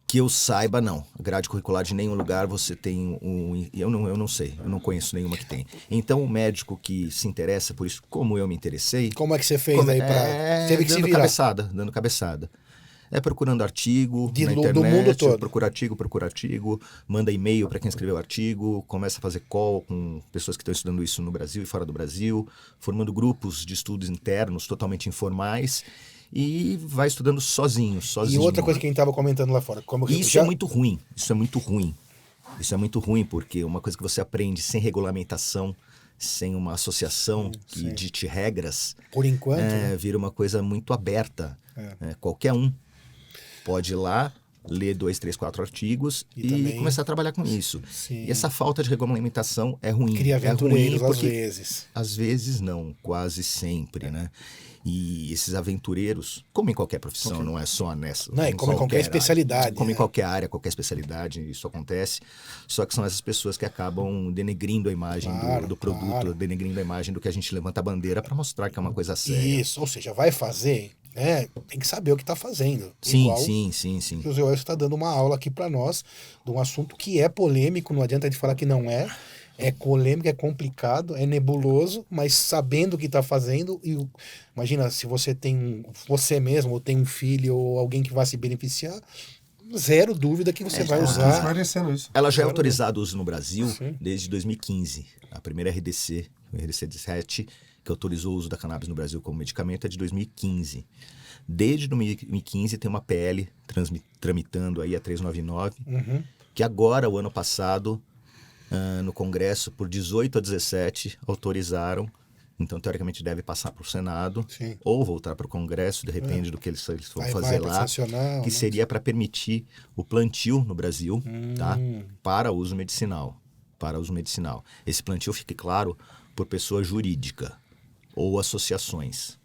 Que eu saiba, não. A grade curricular de nenhum lugar você tem eu não sei, eu não conheço nenhuma que tem. Então o médico que se interessa por isso, como eu me interessei... Como é que você fez aí para... Teve que se virar. Dando cabeçada. Procurando artigo na internet, do mundo todo. Procura artigo, manda e-mail para quem escreveu o artigo, começa a fazer call com pessoas que estão estudando isso no Brasil e fora do Brasil, formando grupos de estudos internos totalmente informais e vai estudando sozinho. E outra coisa que a gente estava comentando lá fora. Isso é muito ruim, Isso é muito ruim porque uma coisa que você aprende sem regulamentação, sem uma associação que dite regras, por enquanto, vira uma coisa muito aberta. Qualquer um pode ir lá, ler 2, 3, 4 artigos e começar a trabalhar com isso. Sim. E essa falta de regulamentação é ruim. Cria aventureiros às vezes. Às vezes não, quase sempre, né? E esses aventureiros, como em qualquer profissão, não é só nessa. Não, como em qualquer especialidade. Como em qualquer área, qualquer especialidade, isso acontece. Só que são essas pessoas que acabam denegrindo a imagem do produto, denegrindo a imagem do que a gente levanta a bandeira para mostrar que é uma coisa séria. Isso, ou seja, vai fazer... tem que saber o que está fazendo. Sim. O Zé Elcio está dando uma aula aqui para nós de um assunto que é polêmico, não adianta a gente falar que não é. É polêmico, é complicado, é nebuloso, mas sabendo o que está fazendo. Imagina, se você tem você mesmo, ou tem um filho, ou alguém que vai se beneficiar, zero dúvida que você vai usar. Isso. Ela já é autorizada o uso no Brasil desde 2015. A primeira RDC, o RDC 17, que autorizou o uso da cannabis no Brasil como medicamento, é de 2015. Desde 2015 tem uma PL tramitando aí a 399, que agora, o ano passado, no Congresso, por 18 a 17, autorizaram. Então, teoricamente, deve passar para o Senado ou voltar para o Congresso, depende do que eles vão fazer lá, que seria para permitir o plantio no Brasil, tá? Para uso medicinal. Esse plantio, fique claro, por pessoa jurídica ou associações.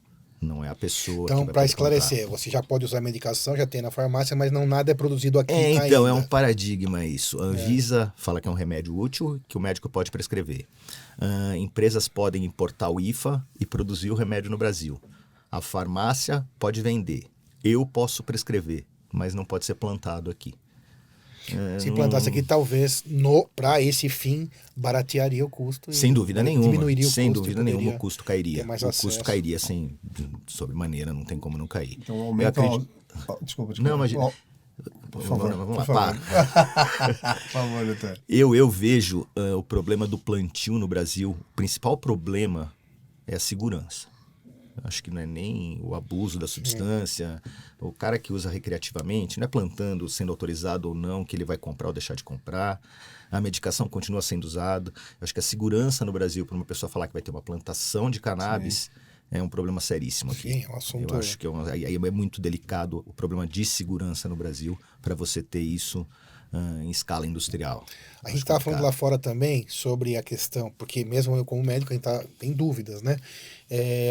Não é a pessoa. Então, para esclarecer, você já pode usar medicação, já tem na farmácia, mas nada é produzido aqui ainda. Então, é um paradigma isso. A Anvisa fala que é um remédio útil, que o médico pode prescrever. Empresas podem importar o IFA e produzir o remédio no Brasil. A farmácia pode vender. Eu posso prescrever, mas não pode ser plantado aqui. Se plantasse aqui, talvez, para esse fim, baratearia o custo. Sem dúvida nenhuma. Diminuiria o custo. Sem dúvida nenhuma, o custo cairia. O custo cairia sobremaneira, não tem como não cair. Então, aumenta... Desculpa. Não, mas... Por favor, vamos lá, para. Por favor, doutor. Eu vejo o problema do plantio no Brasil. O principal problema é a segurança. Acho que não é nem o abuso da substância. O cara que usa recreativamente, não é plantando, sendo autorizado ou não, que ele vai comprar ou deixar de comprar. A medicação continua sendo usada. Acho que a segurança no Brasil, para uma pessoa falar que vai ter uma plantação de cannabis, é um problema seríssimo aqui. Sim, é um assunto... Eu acho que aí é muito delicado o problema de segurança no Brasil para você ter isso em escala industrial. A gente estava falando lá fora também sobre a questão, porque mesmo eu como médico, a gente tem dúvidas, né?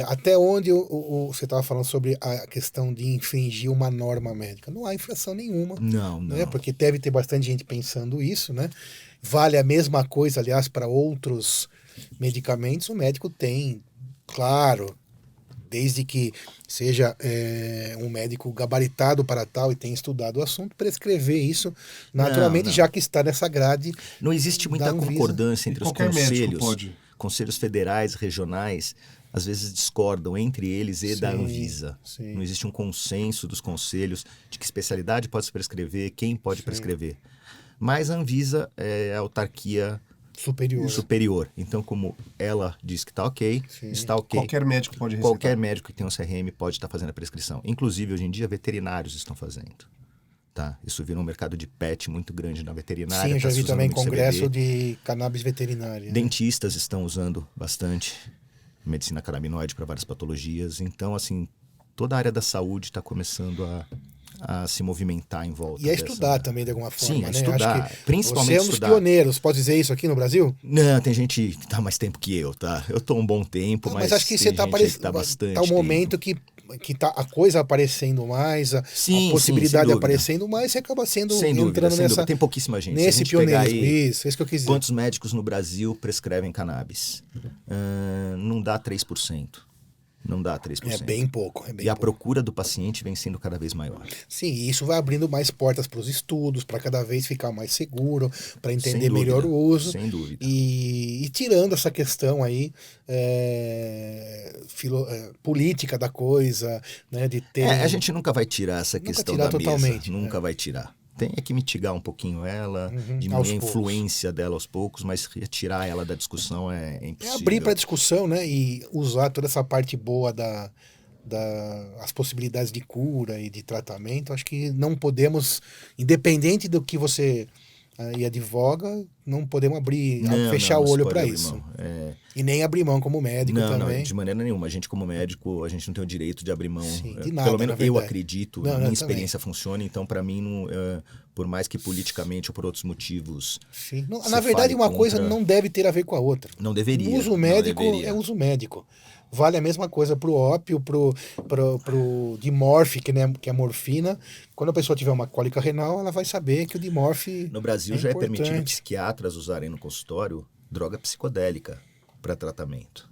Até onde você estava falando sobre a questão de infringir uma norma médica. Não há infração nenhuma. Não. Né? Porque deve ter bastante gente pensando isso, né? Vale a mesma coisa, aliás, para outros medicamentos. O médico tem, claro, desde que seja um médico gabaritado para tal e tenha estudado o assunto, prescrever isso naturalmente, não. Já que está nessa grade. Não existe muita concordância entre os conselhos federais, regionais, às vezes discordam entre eles e da Anvisa. Sim. Não existe um consenso dos conselhos de que especialidade pode se prescrever, quem pode prescrever. Mas a Anvisa é a autarquia superior. Então, como ela diz que está ok, está ok. Qualquer médico pode receber. Qualquer médico que tem um CRM pode estar fazendo a prescrição. Inclusive, hoje em dia, veterinários estão fazendo. Tá? Isso virou um mercado de pet muito grande na veterinária. Sim, eu já vi também congresso de cannabis veterinária. Dentistas estão usando bastante medicina canabinoide para várias patologias. Então, assim, toda a área da saúde está começando a se movimentar em volta. E a estudar também, de alguma forma. Sim, né? estudar. Acho que principalmente você é um dos pioneiros, pode dizer isso aqui no Brasil? Não, tem gente que tá mais tempo que eu, tá? Eu tô um bom tempo, mas acho que você tá aparecendo. Tá bastante. Tá um momento que tá a coisa aparecendo mais, a possibilidade aparecendo mais, você acaba sendo entrando nessa. Tem pouquíssima gente. Nesse pioneirismo. Isso que eu quis dizer. Quantos médicos no Brasil prescrevem cannabis? Não dá 3%. Não dá 3%. É bem pouco. E a procura do paciente vem sendo cada vez maior. Sim, e isso vai abrindo mais portas para os estudos, para cada vez ficar mais seguro, para entender melhor o uso. Sem dúvida. E tirando essa questão aí política da coisa, né, de ter... A gente nunca vai tirar essa questão da totalmente, mesa. Nunca vai tirar. Tem que mitigar um pouquinho ela, diminuir a influência dela aos poucos, mas retirar ela da discussão é impossível. Abrir para discussão, né, e usar toda essa parte boa as possibilidades de cura e de tratamento. Acho que não podemos, independente do que você e advoga, não podemos fechar o olho para isso. E nem abrir mão como médico também. Não, de maneira nenhuma. A gente como médico, a gente não tem o direito de abrir mão. Sim, de nada, pelo menos eu acredito, a minha experiência também. Funciona, então para mim, por mais que politicamente ou por outros motivos... Sim. Na verdade, uma coisa não deve ter a ver com a outra. Não deveria. O uso médico é uso médico. Vale a mesma coisa pro ópio, pro Dimorf, que é a morfina. Quando a pessoa tiver uma cólica renal, ela vai saber que o Dimorf no Brasil já é permitido psiquiatras usarem no consultório droga psicodélica para tratamento.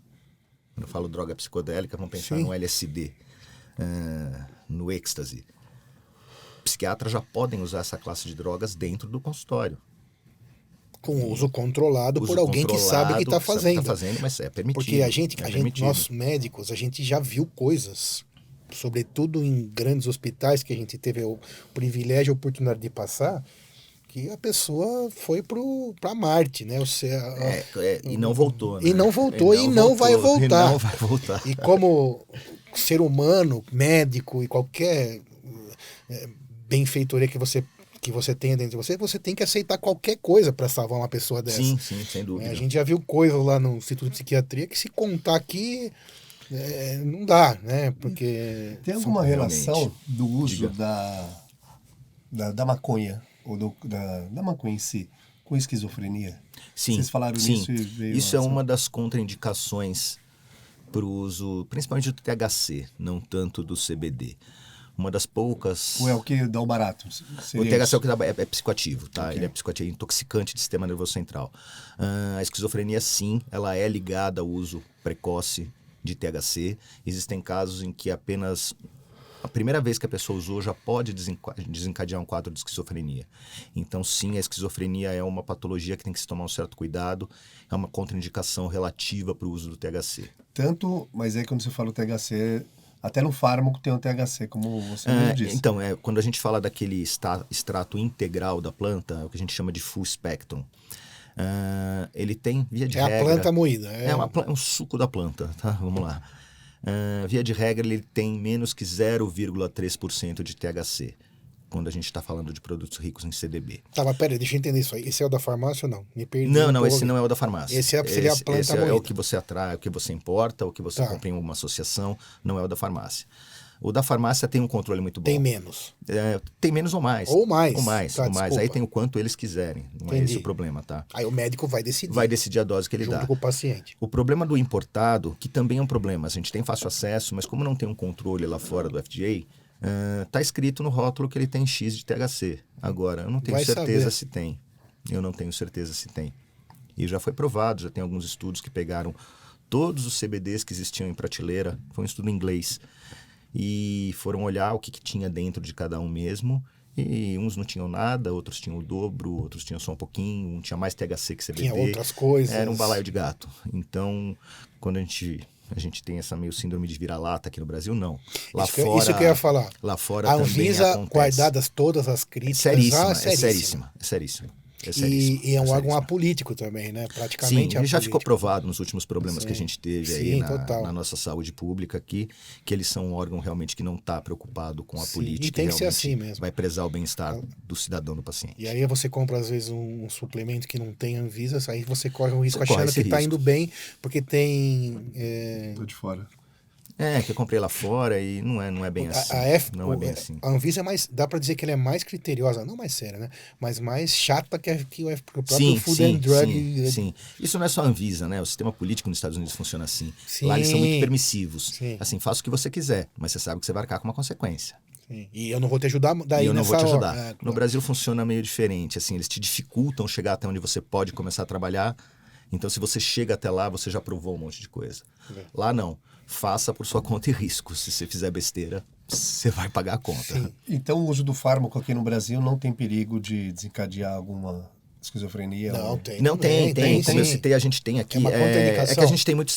Quando eu falo droga psicodélica, vamos pensar no LSD, no êxtase. Psiquiatras já podem usar essa classe de drogas dentro do consultório. Com uso controlado por alguém que sabe o que está fazendo. Mas é permitido. Porque nós médicos, a gente já viu coisas, sobretudo em grandes hospitais que a gente teve o privilégio e a oportunidade de passar, que a pessoa foi para Marte, né? E não voltou, né? E não voltou, e não vai voltar. E não vai voltar. E como ser humano, médico e qualquer benfeitoria que você tenha dentro de você tem que aceitar qualquer coisa para salvar uma pessoa dessa. Sim, sem dúvida. A gente já viu coisas lá no Instituto de Psiquiatria que se contar aqui não dá, né? Porque... Tem alguma relação do uso da maconha, ou da maconha em si, com esquizofrenia? Sim. Vocês falaram nisso e veio... Isso é uma das contraindicações para o uso, principalmente do THC, não tanto do CBD. Uma das poucas... Ou é o que dá o barato? O THC é o que dá, é psicoativo, tá? Okay. Ele é psicoativo, intoxicante do sistema nervoso central. A esquizofrenia, sim, ela é ligada ao uso precoce de THC. Existem casos em que apenas a primeira vez que a pessoa usou já pode desencadear um quadro de esquizofrenia. Então, sim, a esquizofrenia é uma patologia que tem que se tomar um certo cuidado, é uma contraindicação relativa para o uso do THC. Mas aí quando você fala o THC... Até no fármaco tem o THC, como você mesmo disse. Então, quando a gente fala daquele extrato integral da planta, é o que a gente chama de full spectrum. Ele tem, via de regra... É a planta moída. É um suco da planta, tá? Vamos lá. Via de regra, ele tem menos que 0,3% de THC, quando a gente está falando de produtos ricos em CDB. Tá, mas peraí, deixa eu entender isso aí. Esse é o da farmácia ou não? Me perdi. Não, esse não é o da farmácia. Esse seria a planta esse moída. É o que você atrai, o que você importa, o que você compra em uma associação, não é o da farmácia. O da farmácia tem um controle muito bom. Tem menos. Tem menos ou mais. Ou mais. Ou mais. Aí tem o quanto eles quiserem. Não é esse o problema, tá? Aí o médico vai decidir. Vai decidir a dose que ele dá. Junto com o paciente. O problema do importado, que também é um problema. A gente tem fácil acesso, mas como não tem um controle lá fora do FDA... Tá escrito no rótulo que ele tem X de THC. Agora, eu não tenho certeza se tem. Eu não tenho certeza se tem. E já foi provado, já tem alguns estudos que pegaram todos os CBDs que existiam em prateleira. Foi um estudo em inglês. E foram olhar o que tinha dentro de cada um mesmo. E uns não tinham nada, outros tinham o dobro, outros tinham só um pouquinho, um tinha mais THC que CBD. Tinha outras coisas. Era um balaio de gato. Então, quando a gente tem essa meio síndrome de vira-lata aqui no Brasil, não. Isso que eu ia falar. Lá fora a também Anvisa, acontece. Guardadas todas as críticas. Seríssima. E é um órgão apolítico também, né? Praticamente. Sim, já ficou provado nos últimos problemas que a gente teve aí na nossa saúde pública aqui, que eles são um órgão realmente que não está preocupado com a política. E tem que ser assim mesmo. Vai prezar o bem-estar do cidadão, do paciente. E aí você compra, às vezes, um suplemento que não tem Anvisa, aí você corre um risco achando que está indo bem, porque tem... Tô de fora. Que eu comprei lá fora e não é bem assim. Não é bem assim. A Anvisa é mais, dá para dizer que ela é mais criteriosa, não mais séria, né? Mas mais chata que o próprio Food and Drug. Sim. Isso não é só a Anvisa, né? O sistema político nos Estados Unidos funciona assim. Lá eles são muito permissivos. Sim. Assim, faça o que você quiser, mas você sabe que você vai arcar com uma consequência. Sim. E eu não vou te ajudar daí eu não nessa vou te ajudar. hora. No Brasil funciona meio diferente, assim, eles te dificultam chegar até onde você pode começar a trabalhar. Então, se você chega até lá, você já provou um monte de coisa. Lá não. Faça por sua conta e risco. Se você fizer besteira, você vai pagar a conta. Sim. Então, o uso do fármaco aqui no Brasil não tem perigo de desencadear alguma esquizofrenia? Não, tem. Não, tem. Como eu citei, a gente tem aqui. É uma contraindicação. É que a gente tem muito.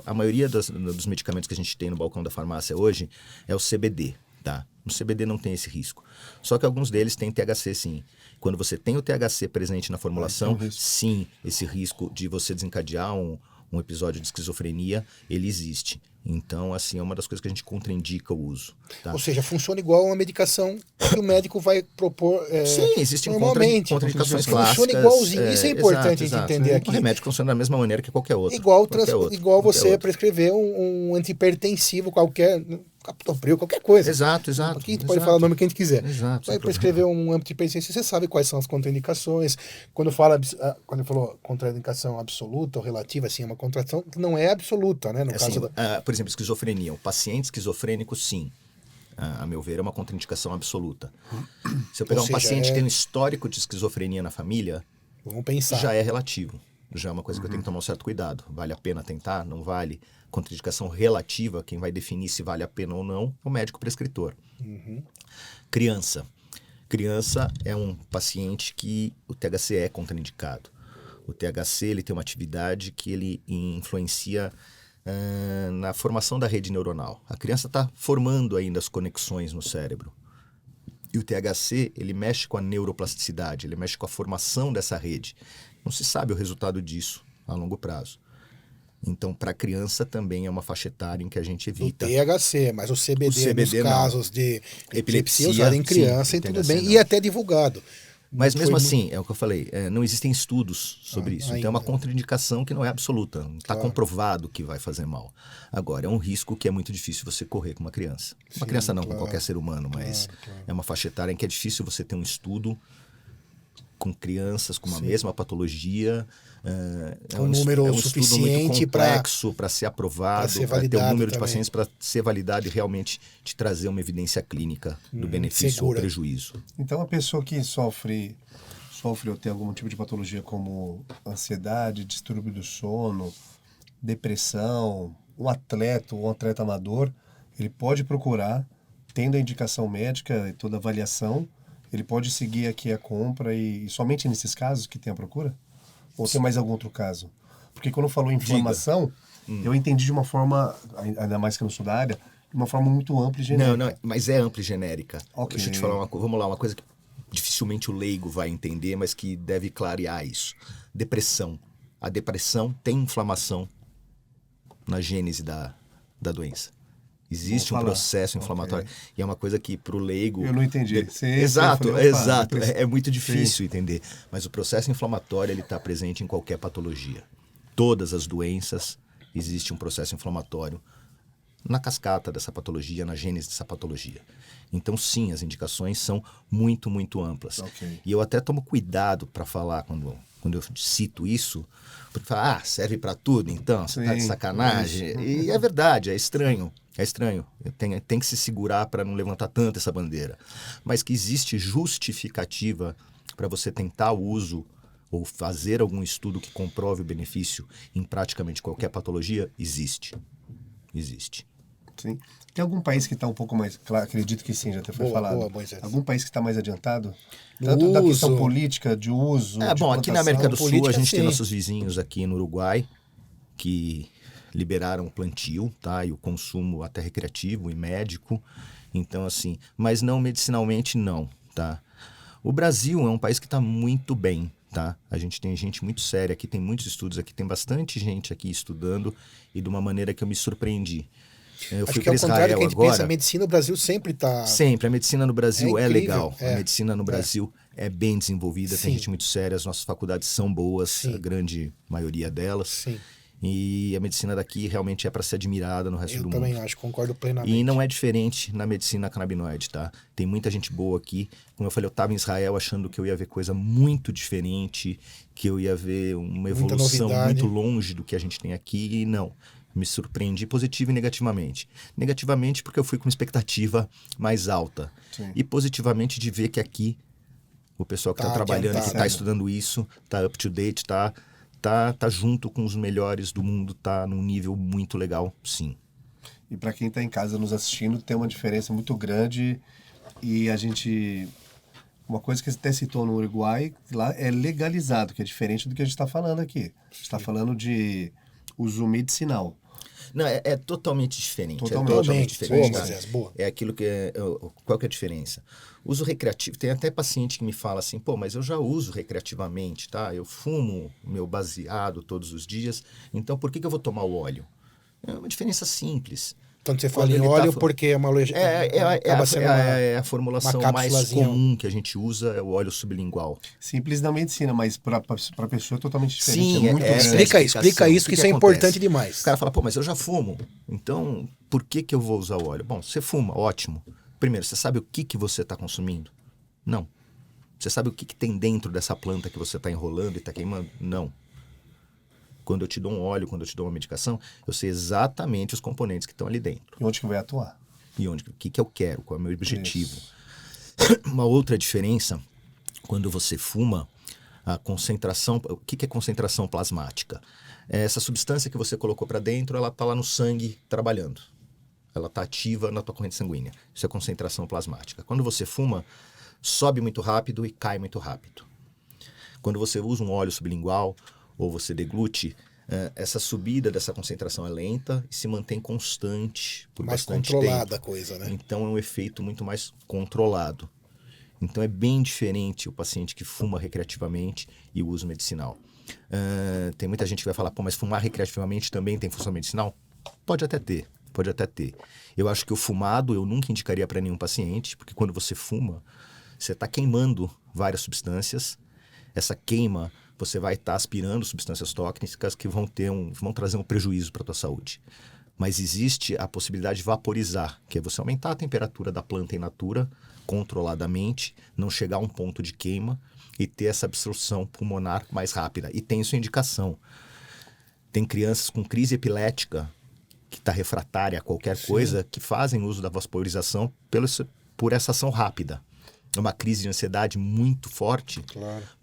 A maioria dos medicamentos que a gente tem no balcão da farmácia hoje é o CBD, tá? O CBD não tem esse risco. Só que alguns deles têm THC, sim. Quando você tem o THC presente na formulação, sim, esse risco de você desencadear um episódio de esquizofrenia, ele existe. Então, assim, é uma das coisas que a gente contraindica o uso. Tá? Ou seja, funciona igual uma medicação que o médico vai propor sim, existem contraindicações clássicas. Funciona igualzinho. Isso é importante a gente entender aqui. O remédio funciona da mesma maneira que qualquer outro. Igual você prescrever um antihipertensivo qualquer, Captopril, qualquer coisa. Exato. Aqui a gente pode falar o nome que a gente quiser. Exato. Vai prescrever um antihipertensivo, você sabe quais são as contraindicações. Quando ele falou contraindicação absoluta ou relativa, assim, é uma contração que não é absoluta, né? No caso por exemplo, esquizofrenia. O paciente esquizofrênico, sim. A meu ver, é uma contraindicação absoluta. Se eu pegar um paciente que tem um histórico de esquizofrenia na família, vamos pensar. Já é relativo. Já é uma coisa que eu tenho que tomar um certo cuidado. Vale a pena tentar? Não vale? Contraindicação relativa, quem vai definir se vale a pena ou não, é o médico prescritor. Criança. Criança é um paciente que o THC é contraindicado. O THC ele tem uma atividade que ele influencia na formação da rede neuronal. A criança está formando ainda as conexões no cérebro. E o THC, ele mexe com a neuroplasticidade, ele mexe com a formação dessa rede. Não se sabe o resultado disso a longo prazo. Então, para a criança também é uma faixa etária em que a gente evita. O THC, mas o CBD nos casos de epilepsia usado em criança, sim, e tudo bem, e até divulgado. Mas mesmo assim, é o que eu falei, não existem estudos sobre isso. Então é uma contraindicação que não é absoluta. Não está comprovado que vai fazer mal. Agora, é um risco que é muito difícil você correr com uma criança. Uma criança não, com qualquer ser humano, mas é uma faixa etária em que é difícil você ter um estudo com crianças com uma mesma patologia. Um número suficiente para ser aprovado, para ter um número de pacientes para ser validado e realmente te trazer uma evidência clínica do benefício ou prejuízo. Então, a pessoa que sofre ou tem algum tipo de patologia como ansiedade, distúrbio do sono, depressão, um atleta amador, ele pode procurar, tendo a indicação médica e toda a avaliação, ele pode seguir aqui a compra e somente nesses casos que tem a procura? Ou tem mais algum outro caso? Porque quando falou inflamação, eu entendi de uma forma, ainda mais que eu não sou da área, de uma forma muito ampla e genérica. Não, mas é ampla e genérica. Okay. Deixa eu te falar uma coisa que dificilmente o leigo vai entender, mas que deve clarear isso. Depressão. A depressão tem inflamação na gênese da doença. Existe um processo inflamatório. E é uma coisa que para o leigo... Eu não entendi. Exato. É muito difícil entender. Mas o processo inflamatório ele está presente em qualquer patologia. Todas as doenças existe um processo inflamatório na cascata dessa patologia, na gênese dessa patologia. Então, sim, as indicações são muito, muito amplas. Okay. E eu até tomo cuidado para falar quando eu cito isso, porque falar, serve para tudo, então, você tá de sacanagem. E é verdade, é estranho. É estranho. Tem que se segurar para não levantar tanto essa bandeira. Mas que existe justificativa para você tentar o uso ou fazer algum estudo que comprove o benefício em praticamente qualquer patologia, existe. Existe. Sim. Tem algum país que está um pouco mais... Claro, acredito que sim, já até foi falado. Algum país que está mais adiantado? Tanto da questão política, de uso, aqui na América do Sul, a gente tem nossos vizinhos aqui no Uruguai, que liberaram o plantio, tá? E o consumo até recreativo e médico. Então, assim, mas não medicinalmente, não, tá? O Brasil é um país que está muito bem, tá? A gente tem gente muito séria aqui, tem muitos estudos aqui, tem bastante gente aqui estudando e de uma maneira que eu me surpreendi. Eu fui para Israel que a gente agora. Pensa, a medicina no Brasil sempre está... Sempre, a medicina no Brasil é legal. A medicina no Brasil é bem desenvolvida, tem gente muito séria, as nossas faculdades são boas, a grande maioria delas. Sim. E a medicina daqui realmente é para ser admirada no resto do mundo. Eu também acho, concordo plenamente. E não é diferente na medicina canabinoide, tá? Tem muita gente boa aqui. Como eu falei, eu estava em Israel achando que eu ia ver coisa muito diferente, que eu ia ver uma evolução muito longe do que a gente tem aqui, e não. Me surpreendi positivo e negativamente. Negativamente porque eu fui com uma expectativa mais alta. Sim. E positivamente de ver que aqui o pessoal que está trabalhando, que está estudando isso, está up to date, tá junto com os melhores do mundo, tá num nível muito legal, sim. E para quem está em casa nos assistindo, tem uma diferença muito grande. E a gente... Uma coisa que você até citou no Uruguai, lá é legalizado, que é diferente do que a gente está falando aqui. A gente está falando de uso medicinal. Não, é totalmente diferente. Totalmente diferente. Boa, Moisés, boa. É aquilo que qual que é a diferença? Uso recreativo, tem até paciente que me fala assim, pô, mas eu já uso recreativamente, tá? Eu fumo meu baseado todos os dias, então por que eu vou tomar o óleo? É uma diferença simples. Então você fala em óleo porque é uma é a formulação mais comum que a gente usa, é o óleo sublingual. Simples na medicina, mas para a pessoa é totalmente diferente. Sim, é muito explica isso, que isso é importante demais. O cara fala, pô, mas eu já fumo, então por que eu vou usar o óleo? Bom, você fuma, ótimo. Primeiro, você sabe o que você está consumindo? Não. Você sabe o que tem dentro dessa planta que você está enrolando e está queimando? Não. Quando eu te dou um óleo, quando eu te dou uma medicação, eu sei exatamente os componentes que estão ali dentro. E onde que vai atuar? E o que eu quero, qual é o meu objetivo. Uma outra diferença, quando você fuma, a concentração... O que é concentração plasmática? É essa substância que você colocou para dentro, ela está lá no sangue trabalhando. Ela está ativa na tua corrente sanguínea. Isso é concentração plasmática. Quando você fuma, sobe muito rápido e cai muito rápido. Quando você usa um óleo sublingual ou você deglute, essa subida dessa concentração é lenta e se mantém constante por bastante tempo. Mais controlada a coisa, né? Então é um efeito muito mais controlado. Então é bem diferente o paciente que fuma recreativamente e o uso medicinal. Tem muita gente que vai falar, pô, mas fumar recreativamente também tem função medicinal? Pode até ter. Eu acho que o fumado eu nunca indicaria para nenhum paciente, porque quando você fuma, você está queimando várias substâncias. Essa queima, você vai estar aspirando substâncias tóxicas que vão trazer um prejuízo para a tua saúde. Mas existe a possibilidade de vaporizar, que é você aumentar a temperatura da planta in natura, controladamente, não chegar a um ponto de queima e ter essa absorção pulmonar mais rápida. E tem sua indicação. Tem crianças com crise epilética, que está refratária a qualquer coisa, que fazem uso da vaporização por essa ação rápida. Uma crise de ansiedade muito forte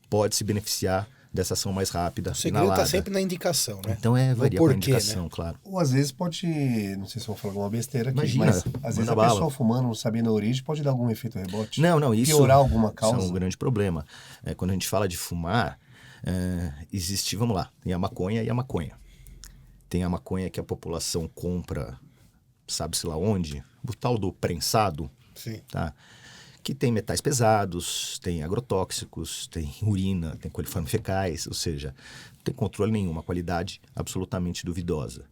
pode se beneficiar dessa ação mais rápida. O segredo está sempre na indicação, né? Então varia com a indicação, né? Claro. Ou às vezes pode, não sei se vou falar alguma besteira aqui, imagina, mas às vezes a pessoa fumando, não sabendo a origem, pode dar algum efeito rebote. Não, isso... Piorar alguma causa. Isso é um grande problema. Quando a gente fala de fumar, existe, vamos lá, tem a maconha e a maconha. Tem a maconha que a população compra, sabe-se lá onde, o tal do prensado, tá? Que tem metais pesados, tem agrotóxicos, tem urina, tem coliformes fecais, ou seja, não tem controle nenhum, uma qualidade absolutamente duvidosa.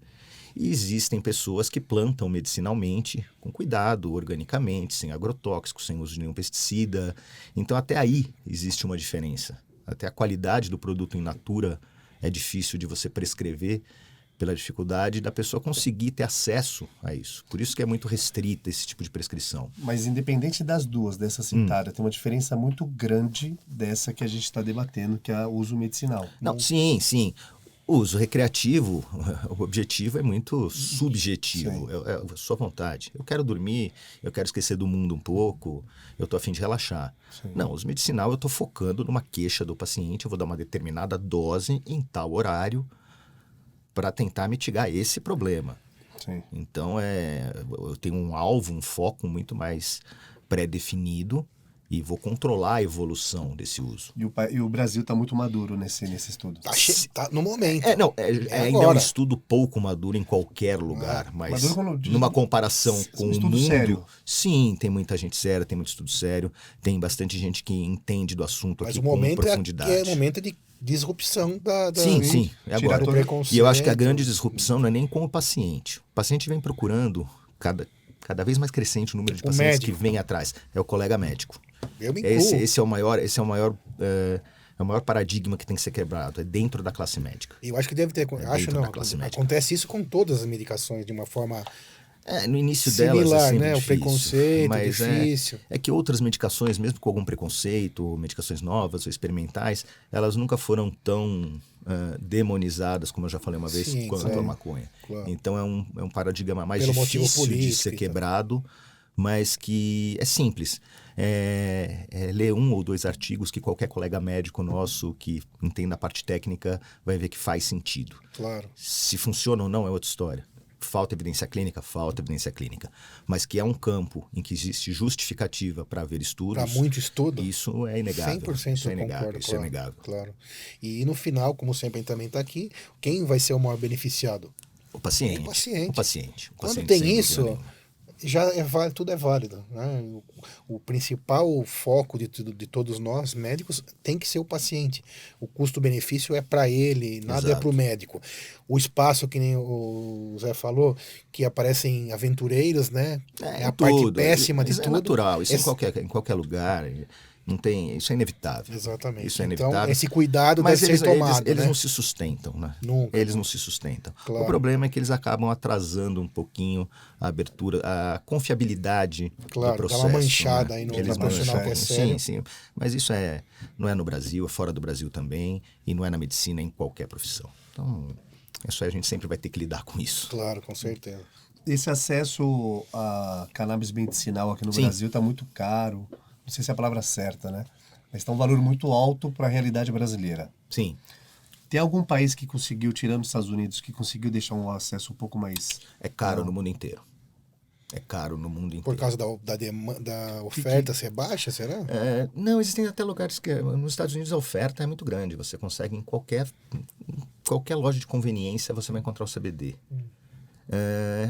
E existem pessoas que plantam medicinalmente, com cuidado, organicamente, sem agrotóxicos, sem uso de nenhum pesticida. Então até aí existe uma diferença. Até a qualidade do produto in natura é difícil de você prescrever, pela dificuldade da pessoa conseguir ter acesso a isso. Por isso que é muito restrita esse tipo de prescrição. Mas independente das duas, dessa citada, tem uma diferença muito grande dessa que a gente está debatendo, que é o uso medicinal. Não, sim. O uso recreativo, o objetivo é muito subjetivo. É a sua vontade. Eu quero dormir, eu quero esquecer do mundo um pouco, eu estou a fim de relaxar. Sim. Não, o uso medicinal eu estou focando numa queixa do paciente, eu vou dar uma determinada dose em tal horário, para tentar mitigar esse problema. Sim. Então, eu tenho um alvo, um foco muito mais pré-definido e vou controlar a evolução desse uso. E o Brasil está muito maduro nesse estudo. Tá no momento. Ainda é um estudo pouco maduro em qualquer lugar, mas numa comparação com o mundo... Sério. Sim, tem muita gente séria, tem muito estudo sério, tem bastante gente que entende do assunto aqui com profundidade. Mas o momento é de disrupção da Sim, é agora. Do preconceito. E eu acho que a grande disrupção não é nem com o paciente. O paciente vem procurando, cada vez mais crescente o número de pacientes que vem atrás. É o colega médico. Eu me incluo. Esse é o maior É o maior paradigma que tem que ser quebrado, é dentro da classe médica. Eu acho que deve ter, acho não, acontece isso com todas as medicações de uma forma no início similar, delas é sempre né? difícil, O preconceito, mas difícil. É que outras medicações, mesmo com algum preconceito, medicações novas ou experimentais, elas nunca foram tão demonizadas, como eu já falei uma vez, quanto a maconha. Claro. Então é um paradigma mais difícil de ser quebrado, mas que é simples. Ler 1 ou 2 artigos que qualquer colega médico nosso que entenda a parte técnica vai ver que faz sentido. Claro. Se funciona ou não é outra história. Falta evidência clínica, mas que é um campo em que existe justificativa para haver estudos. Para muito estudo. Isso é inegável. 100% isso é inegável, concordo. Isso é inegável. Claro. E no final, como sempre também está aqui, quem vai ser o maior beneficiado? O paciente. O paciente. Quando tem isso, tudo é válido. Né? O principal foco de todos nós, médicos, tem que ser o paciente. O custo-benefício é para ele, nada é para o médico. O espaço, que nem o Zé falou, que aparecem aventureiros, né? É a parte péssima de tudo. É natural, isso em qualquer lugar. Não tem, isso é inevitável. Exatamente. Isso é inevitável. Então, esse cuidado deve ser tomado. Eles né? não se sustentam, né? Nunca. Eles não se sustentam. Claro. O problema é que eles acabam atrasando um pouquinho a abertura, a confiabilidade do processo. Dá uma manchada aí no profissional que é sério. Sim. Mas isso não é no Brasil, é fora do Brasil também, e não é na medicina, em qualquer profissão. Então, isso aí a gente sempre vai ter que lidar com isso. Claro, com certeza. Esse acesso a cannabis medicinal aqui no Brasil está muito caro. Não sei se é a palavra certa, né? Mas está um valor muito alto para a realidade brasileira. Sim. Tem algum país que conseguiu, tirando os Estados Unidos, que conseguiu deixar um acesso um pouco mais... É caro no mundo inteiro. É caro no mundo inteiro. Por causa da oferta ser baixa, será? Não, existem até lugares que... Nos Estados Unidos a oferta é muito grande. Você consegue em qualquer loja de conveniência, você vai encontrar o CBD.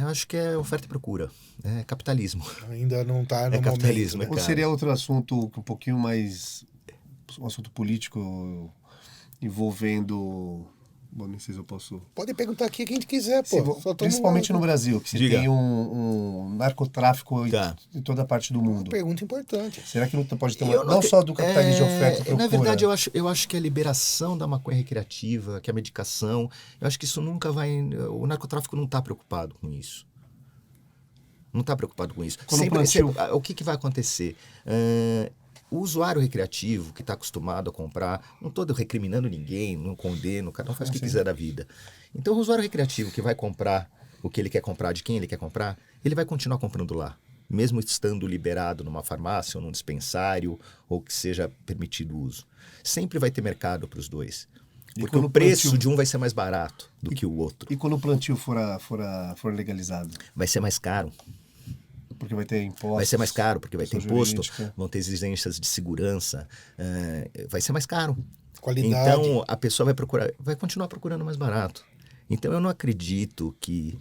Acho que é oferta e procura. É capitalismo. Ainda não está no capitalismo, momento. Ou seria outro assunto um pouquinho mais... Um assunto político envolvendo... Bom, nem sei se eu posso... Pode perguntar aqui quem quiser, pô. Principalmente no Brasil, que você tem um narcotráfico em toda a parte do mundo. Uma pergunta importante. Será que não pode ter uma... Não só do capitalismo de oferta e procura. Na verdade, eu acho que a liberação da maconha recreativa, que a medicação, eu acho que isso nunca vai... O narcotráfico não está preocupado com isso. Não está preocupado com isso. O que vai acontecer? O usuário recreativo que está acostumado a comprar, não estou recriminando ninguém, não condeno, cada um faz o que quiser da vida. Então, o usuário recreativo que vai comprar o que ele quer comprar, de quem ele quer comprar, ele vai continuar comprando lá, mesmo estando liberado numa farmácia ou num dispensário, ou que seja permitido o uso. Sempre vai ter mercado para os dois. Porque o preço de um vai ser mais barato do que o outro. E quando o plantio for legalizado? Vai ser mais caro. Porque vai ter impostos. Vai ser mais caro, porque vai ter imposto, vão ter exigências de segurança, vai ser mais caro. Qualidade. Então, a pessoa vai continuar procurando mais barato. Então, eu não acredito que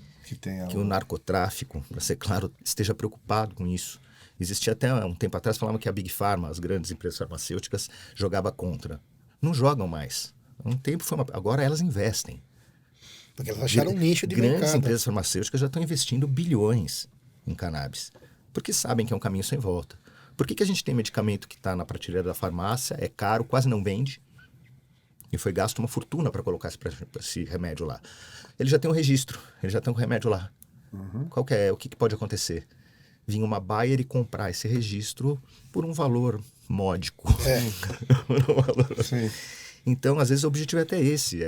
o narcotráfico, para ser claro, esteja preocupado com isso. Existia até um tempo atrás, falavam que a Big Pharma, as grandes empresas farmacêuticas, jogava contra. Não jogam mais. Um tempo agora elas investem. Porque elas acharam um nicho de mercado. Grandes empresas farmacêuticas já estão investindo bilhões em cannabis, porque sabem que é um caminho sem volta. Por que a gente tem medicamento que está na prateleira da farmácia, é caro, quase não vende, e foi gasto uma fortuna para colocar esse remédio lá? Ele já tem um registro, ele já tem um remédio lá. O que pode acontecer? Vir uma Bayer e comprar esse registro por um valor módico. Então, às vezes, o objetivo é até esse,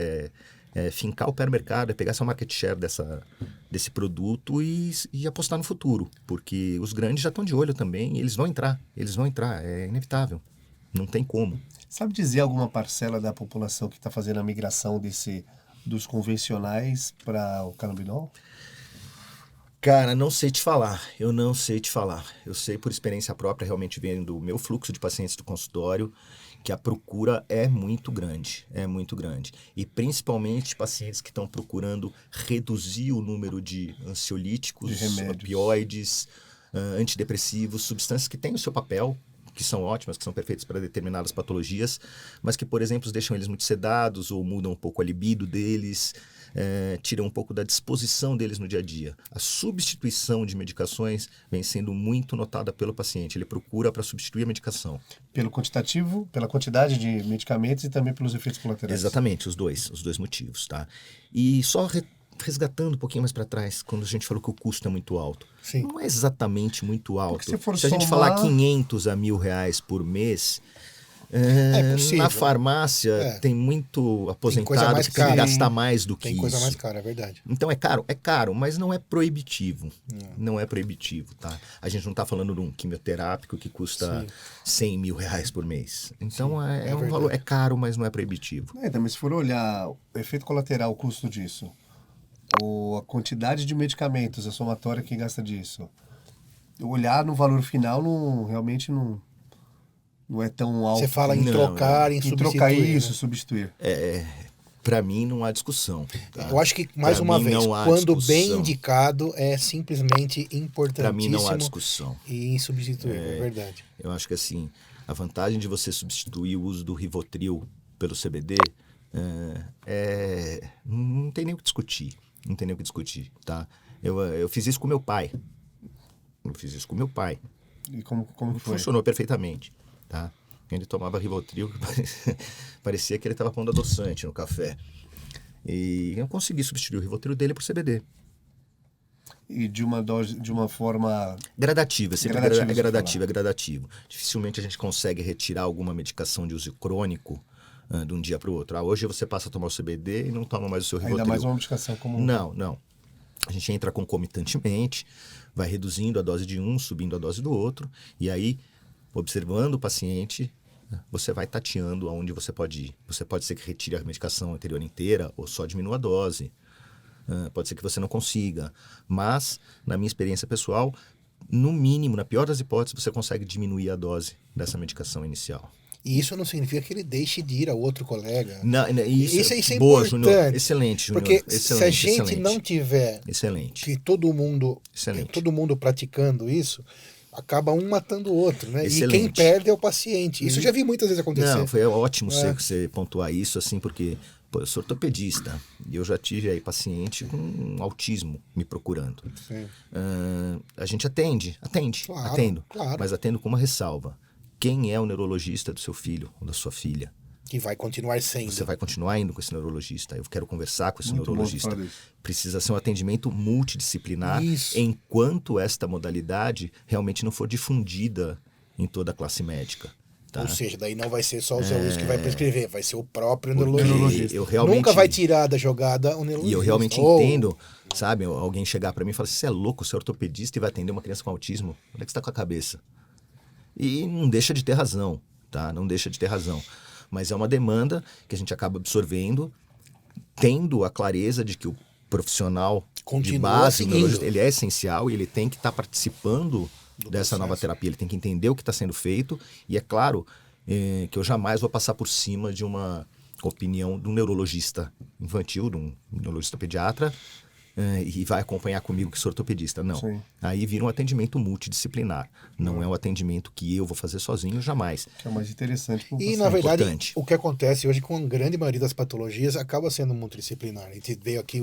fincar o pé no mercado, pegar essa market share desse produto e apostar no futuro. Porque os grandes já estão de olho também e eles vão entrar, é inevitável. Não tem como. Sabe dizer alguma parcela da população que está fazendo a migração dos convencionais para o canabinol? Cara, não sei te falar. Eu não sei te falar. Eu sei por experiência própria, realmente vendo o meu fluxo de pacientes do consultório, que a procura é muito grande. E principalmente pacientes que estão procurando reduzir o número de ansiolíticos, opioides, antidepressivos, substâncias que têm o seu papel, que são ótimas, que são perfeitas para determinadas patologias, mas que, por exemplo, deixam eles muito sedados ou mudam um pouco a libido deles. tira um pouco da disposição deles no dia a dia. A substituição de medicações vem sendo muito notada pelo paciente. Ele procura para substituir a medicação. Pelo quantitativo, pela quantidade de medicamentos e também pelos efeitos colaterais. Exatamente, os dois motivos, tá? E só resgatando um pouquinho mais para trás, quando a gente falou que o custo é muito alto. Sim. Não é exatamente muito alto. Se a gente falar 500 a R$1.000 por mês, na farmácia tem muito aposentado que tem que gastar mais do que isso. Tem coisa mais cara, é verdade. Então é caro, mas não é proibitivo. Não é proibitivo, tá? A gente não está falando de um quimioterápico que custa R$100.000 por mês. Então um valor, é caro, mas não é proibitivo. Mas se for olhar o efeito colateral, o custo disso, ou a quantidade de medicamentos, a somatória que gasta disso, olhar no valor final realmente não é tão alto. Você fala em trocar, em substituir. Em trocar isso, substituir. Para mim não há discussão. Tá? Eu acho que, mais uma vez, quando bem indicado, é simplesmente importantíssimo. Para mim não há discussão. E insubstituível, é verdade. Eu acho que assim, a vantagem de você substituir o uso do Rivotril pelo CBD não tem nem o que discutir. Não tem nem o que discutir, tá? Eu fiz isso com meu pai. E como foi? Funcionou perfeitamente, tá? Ele tomava Rivotril, parecia que ele estava pondo adoçante no café. E eu consegui substituir o Rivotril dele por CBD. E de uma dose, de uma forma... Gradativa, sempre é gradativo. Dificilmente a gente consegue retirar alguma medicação de uso crônico de um dia para o outro. Hoje você passa a tomar o CBD e não toma mais o seu Rivotril. Ainda mais uma medicação como... Não. A gente entra concomitantemente, vai reduzindo a dose de um, subindo a dose do outro, e aí, observando o paciente, você vai tateando aonde você pode ir. Você pode ser que retire a medicação anterior inteira ou só diminua a dose. Pode ser que você não consiga. Mas, na minha experiência pessoal, no mínimo, na pior das hipóteses, você consegue diminuir a dose dessa medicação inicial. E isso não significa que ele deixe de ir a outro colega. Isso é boa, importante. Júnior. Excelente, Júnior. Porque se a gente não tiver que todo mundo praticando isso, acaba um matando o outro, né? Excelente. E quem perde é o paciente. Isso eu já vi muitas vezes acontecer. Não, foi ótimo você pontuar isso, assim, porque eu sou ortopedista e eu já tive aí paciente com autismo me procurando. A gente atendo, claro. Mas atendo com uma ressalva. Quem é o neurologista do seu filho ou da sua filha? Que vai continuar sendo. Você vai continuar indo com esse neurologista. Eu quero conversar com esse neurologista. Precisa ser um atendimento multidisciplinar enquanto esta modalidade realmente não for difundida em toda a classe médica. Tá? Ou seja, daí não vai ser só o Zé Luz que vai prescrever, vai ser o próprio neurologista. Nunca vai tirar da jogada o neurologista. E eu realmente entendo, sabe? Alguém chegar para mim e falar assim, você é louco, você é ortopedista e vai atender uma criança com autismo? Onde é que você está com a cabeça? E não deixa de ter razão, tá? Não deixa de ter razão. Mas é uma demanda que a gente acaba absorvendo, tendo a clareza de que o profissional de base, ele é essencial e ele tem que estar participando dessa nova terapia. Ele tem que entender o que está sendo feito. E é claro que eu jamais vou passar por cima de uma opinião de um neurologista infantil, de um neurologista pediatra, e vai acompanhar comigo que sou ortopedista. Não. Sim. Aí vira um atendimento multidisciplinar. Não é um atendimento que eu vou fazer sozinho, jamais. Que é o mais interessante. E, na verdade, o que acontece hoje com a grande maioria das patologias acaba sendo multidisciplinar. A gente veio aqui,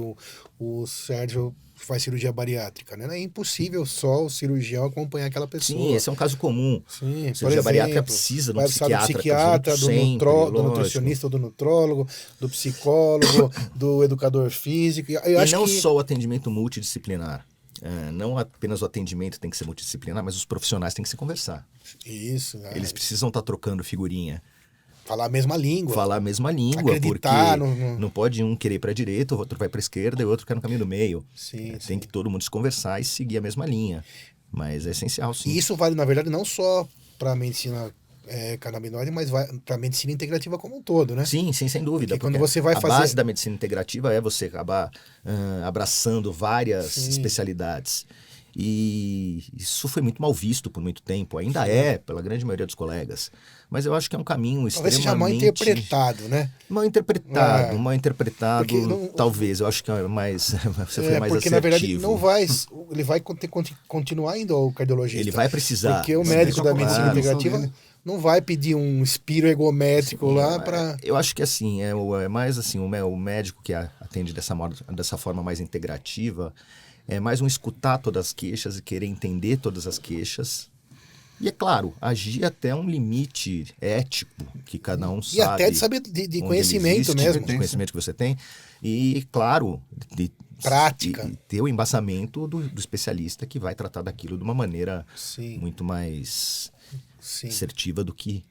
o Sérgio faz cirurgia bariátrica, né? É impossível só o cirurgião acompanhar aquela pessoa. Sim, esse é um caso comum. Sim, cirurgia bariátrica precisa de um psiquiatra, do nutricionista, do nutrólogo, do psicólogo, do educador físico. Só o atendimento multidisciplinar. Não apenas o atendimento tem que ser multidisciplinar, mas os profissionais têm que se conversar. Isso. Eles precisam estar trocando figurinha. Falar a mesma língua. Acreditar porque não pode um querer ir para a direita, o outro vai para a esquerda e o outro quer no caminho do meio. Tem que todo mundo se conversar e seguir a mesma linha. Mas é essencial, sim. E isso vale, na verdade, não só para a medicina canabinoide, mas para a medicina integrativa como um todo, né? Sim, sem dúvida. Porque quando você vai fazer... A base da medicina integrativa é você acabar abraçando várias especialidades. E isso foi muito mal visto por muito tempo. Ainda é, pela grande maioria dos colegas. Mas eu acho que é um caminho extremamente... Talvez seja mal interpretado, né? Mal interpretado, talvez. Eu acho que é mais... Você foi mais porque, assertivo. Na verdade, não vai... Ele vai continuar indo ao cardiologista. Ele vai precisar. Porque o médico da medicina integrativa não vai pedir um espiroergométrico lá para... Eu acho que assim, é mais assim, o médico que atende dessa forma mais integrativa, é mais um escutar todas as queixas e querer entender todas as queixas. E, é claro, agir até um limite ético que cada um sabe. E até de saber de conhecimento mesmo. De conhecimento que você tem. E, claro, prática. E ter o embasamento do especialista que vai tratar daquilo de uma maneira muito mais assertiva do que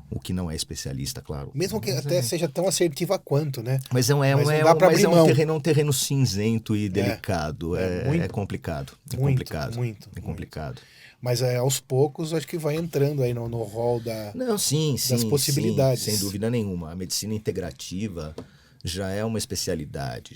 o que não é especialista, claro. Mesmo que até seja tão assertiva quanto, né? Mas é um terreno cinzento e delicado. É complicado. É complicado. Muito. Mas aos poucos acho que vai entrando aí no rol das possibilidades. Sim, sem dúvida nenhuma. A medicina integrativa já é uma especialidade,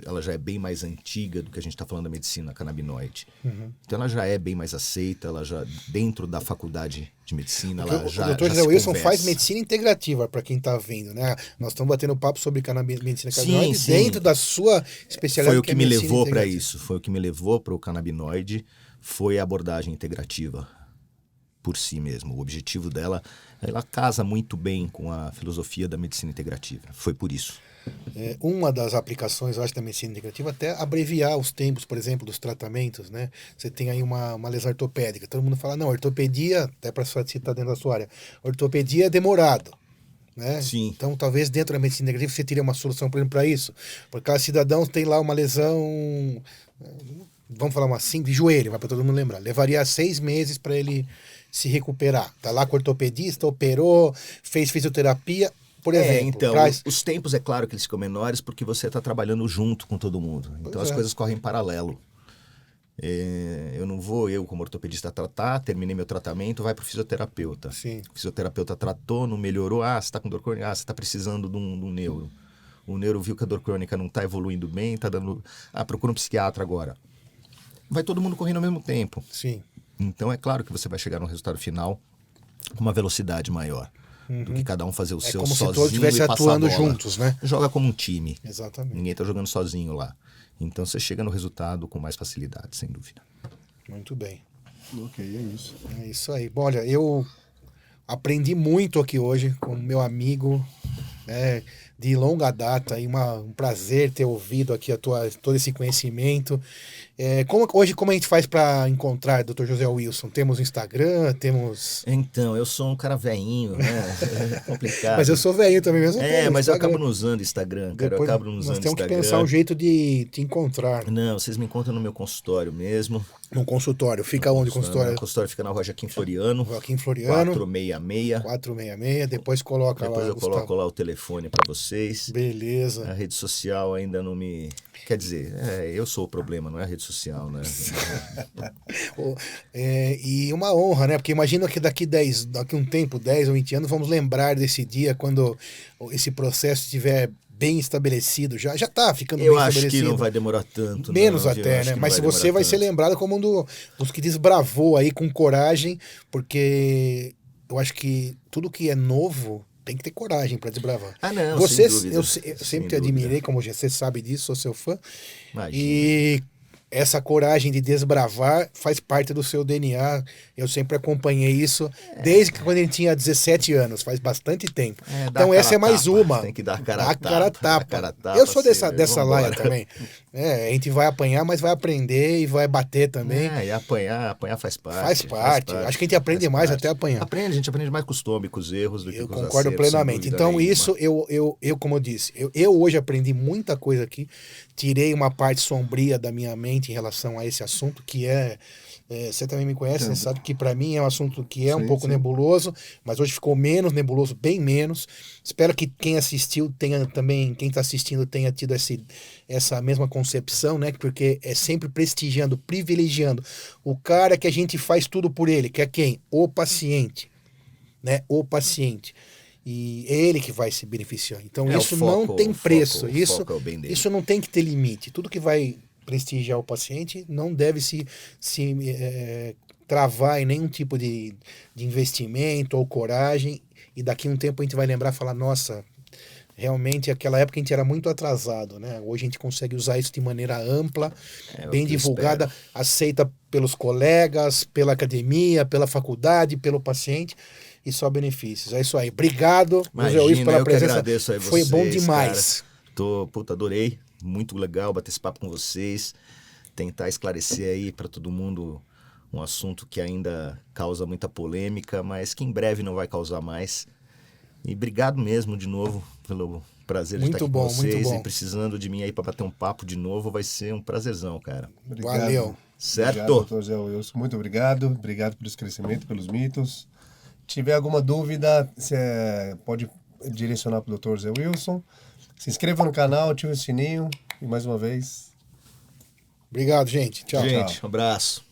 ela já é bem mais antiga do que a gente está falando da medicina canabinoide. Então ela já é bem mais aceita, ela já dentro da faculdade de medicina, ela já o Dr. José Wilson faz medicina integrativa, para quem está vendo, né? Nós estamos batendo papo sobre medicina canabinoide dentro da sua especialidade. Foi o que me levou para isso, foi o que me levou para o canabinoide, foi a abordagem integrativa por si mesmo. O objetivo dela, ela casa muito bem com a filosofia da medicina integrativa. Foi por isso. Uma das aplicações, eu acho, da medicina integrativa, até abreviar os tempos, por exemplo, dos tratamentos, né? Você tem aí uma lesão ortopédica. Todo mundo fala, não, ortopedia, até para citar dentro da sua área, ortopedia é demorado. Né? Sim. Então, talvez dentro da medicina integrativa você teria uma solução, por exemplo, para isso. Porque cada cidadão tem lá uma lesão, vamos falar assim, de joelho, para todo mundo lembrar. Levaria 6 meses para ele se recuperar. Tá lá com o ortopedista, operou, fez fisioterapia, por exemplo. Então, os tempos, é claro que eles ficam menores porque você está trabalhando junto com todo mundo. Então, as coisas correm em paralelo. Eu não vou, como ortopedista, tratar, terminei meu tratamento, vai para o fisioterapeuta. Sim. O fisioterapeuta tratou, não melhorou. Você está com dor crônica? Você está precisando de um neuro. O neuro viu que a dor crônica não está evoluindo bem, está dando... procura um psiquiatra agora. Vai todo mundo correndo ao mesmo tempo. Sim. Então, é claro que você vai chegar no resultado final com uma velocidade maior do que cada um fazer o seu sozinho. É como se todos estivessem atuando juntos, né? Joga como um time. Exatamente. Ninguém está jogando sozinho lá. Então, você chega no resultado com mais facilidade, sem dúvida. Muito bem. Ok, é isso. É isso aí. Bom, olha, eu aprendi muito aqui hoje com meu amigo, né, de longa data. E um prazer ter ouvido aqui todo esse conhecimento. Hoje, como a gente faz para encontrar Dr. José Wilson? Temos Instagram, temos... Então, eu sou um cara velhinho, né? É complicado. Mas eu sou velhinho também mesmo. Mas eu acabo não usando Instagram, cara. Depois, nós temos que pensar um jeito de te encontrar. Não, vocês me encontram no meu consultório mesmo. No consultório. Fica onde o consultório? O consultório fica na rua Joaquim Floriano. 466. 466. Depois coloca lá. Depois eu coloco lá o telefone para vocês. Beleza. A rede social ainda não me... Quer dizer, eu sou o problema, não é a rede social, né? E uma honra, né? Porque imagina que daqui um tempo, 10 ou 20 anos, vamos lembrar desse dia quando esse processo estiver bem estabelecido. Já está ficando bem estabelecido. Eu acho que não vai demorar tanto. Menos até, né? Mas você vai ser lembrado como um dos que desbravou aí com coragem, porque eu acho que tudo que é novo tem que ter coragem para desbravar. Não, você, sem dúvida. Eu sempre te admirei, como você sabe disso, sou seu fã. Imagina. E essa coragem de desbravar faz parte do seu DNA. Eu sempre acompanhei isso desde que quando ele tinha 17 anos, faz bastante tempo. Então essa é mais uma. Tem que dar a cara a tapa. Eu sou dessa laia também. A gente vai apanhar, mas vai aprender e vai bater também. E apanhar faz parte. Faz parte. Acho que a gente aprende mais até apanhar. A gente aprende mais com os tombos, com os erros do que com os acertos. Eu concordo plenamente. Então isso, eu como eu disse, eu hoje aprendi muita coisa aqui. Tirei uma parte sombria da minha mente em relação a esse assunto, que você também me conhece, você sabe que para mim é um assunto que é um pouco nebuloso, mas hoje ficou menos nebuloso, bem menos. Espero que quem assistiu tenha também, quem está assistindo tenha tido essa mesma concepção, né? Porque é sempre prestigiando, privilegiando o cara que a gente faz tudo por ele, que é quem? O paciente, né? O paciente. E é ele que vai se beneficiar. Então isso não tem preço. Isso não tem que ter limite. Tudo que vai prestigiar o paciente não deve se travar em nenhum tipo de investimento ou coragem. E daqui a um tempo a gente vai lembrar e falar, nossa, realmente aquela época a gente era muito atrasado, né? Hoje a gente consegue usar isso de maneira ampla, bem divulgada, aceita pelos colegas, pela academia, pela faculdade, pelo paciente. E só benefícios. É isso aí. Obrigado, José Wilson, pela presença. Agradeço aí Foi vocês, bom demais. Cara. Adorei. Muito legal bater esse papo com vocês. Tentar esclarecer aí para todo mundo um assunto que ainda causa muita polêmica, mas que em breve não vai causar mais. E obrigado mesmo de novo pelo prazer de estar aqui com vocês. Muito bom. E precisando de mim aí para bater um papo de novo, vai ser um prazerzão, cara. Obrigado. Valeu. Certo? Obrigado, Dr. Zé Wilson. Muito obrigado. Obrigado pelo esclarecimento, pelos mitos. Se tiver alguma dúvida, você pode direcionar para o Dr. Zé Wilson. Se inscreva no canal, ative o sininho. E mais uma vez... Obrigado, gente. Tchau. Gente, tchau. Um abraço.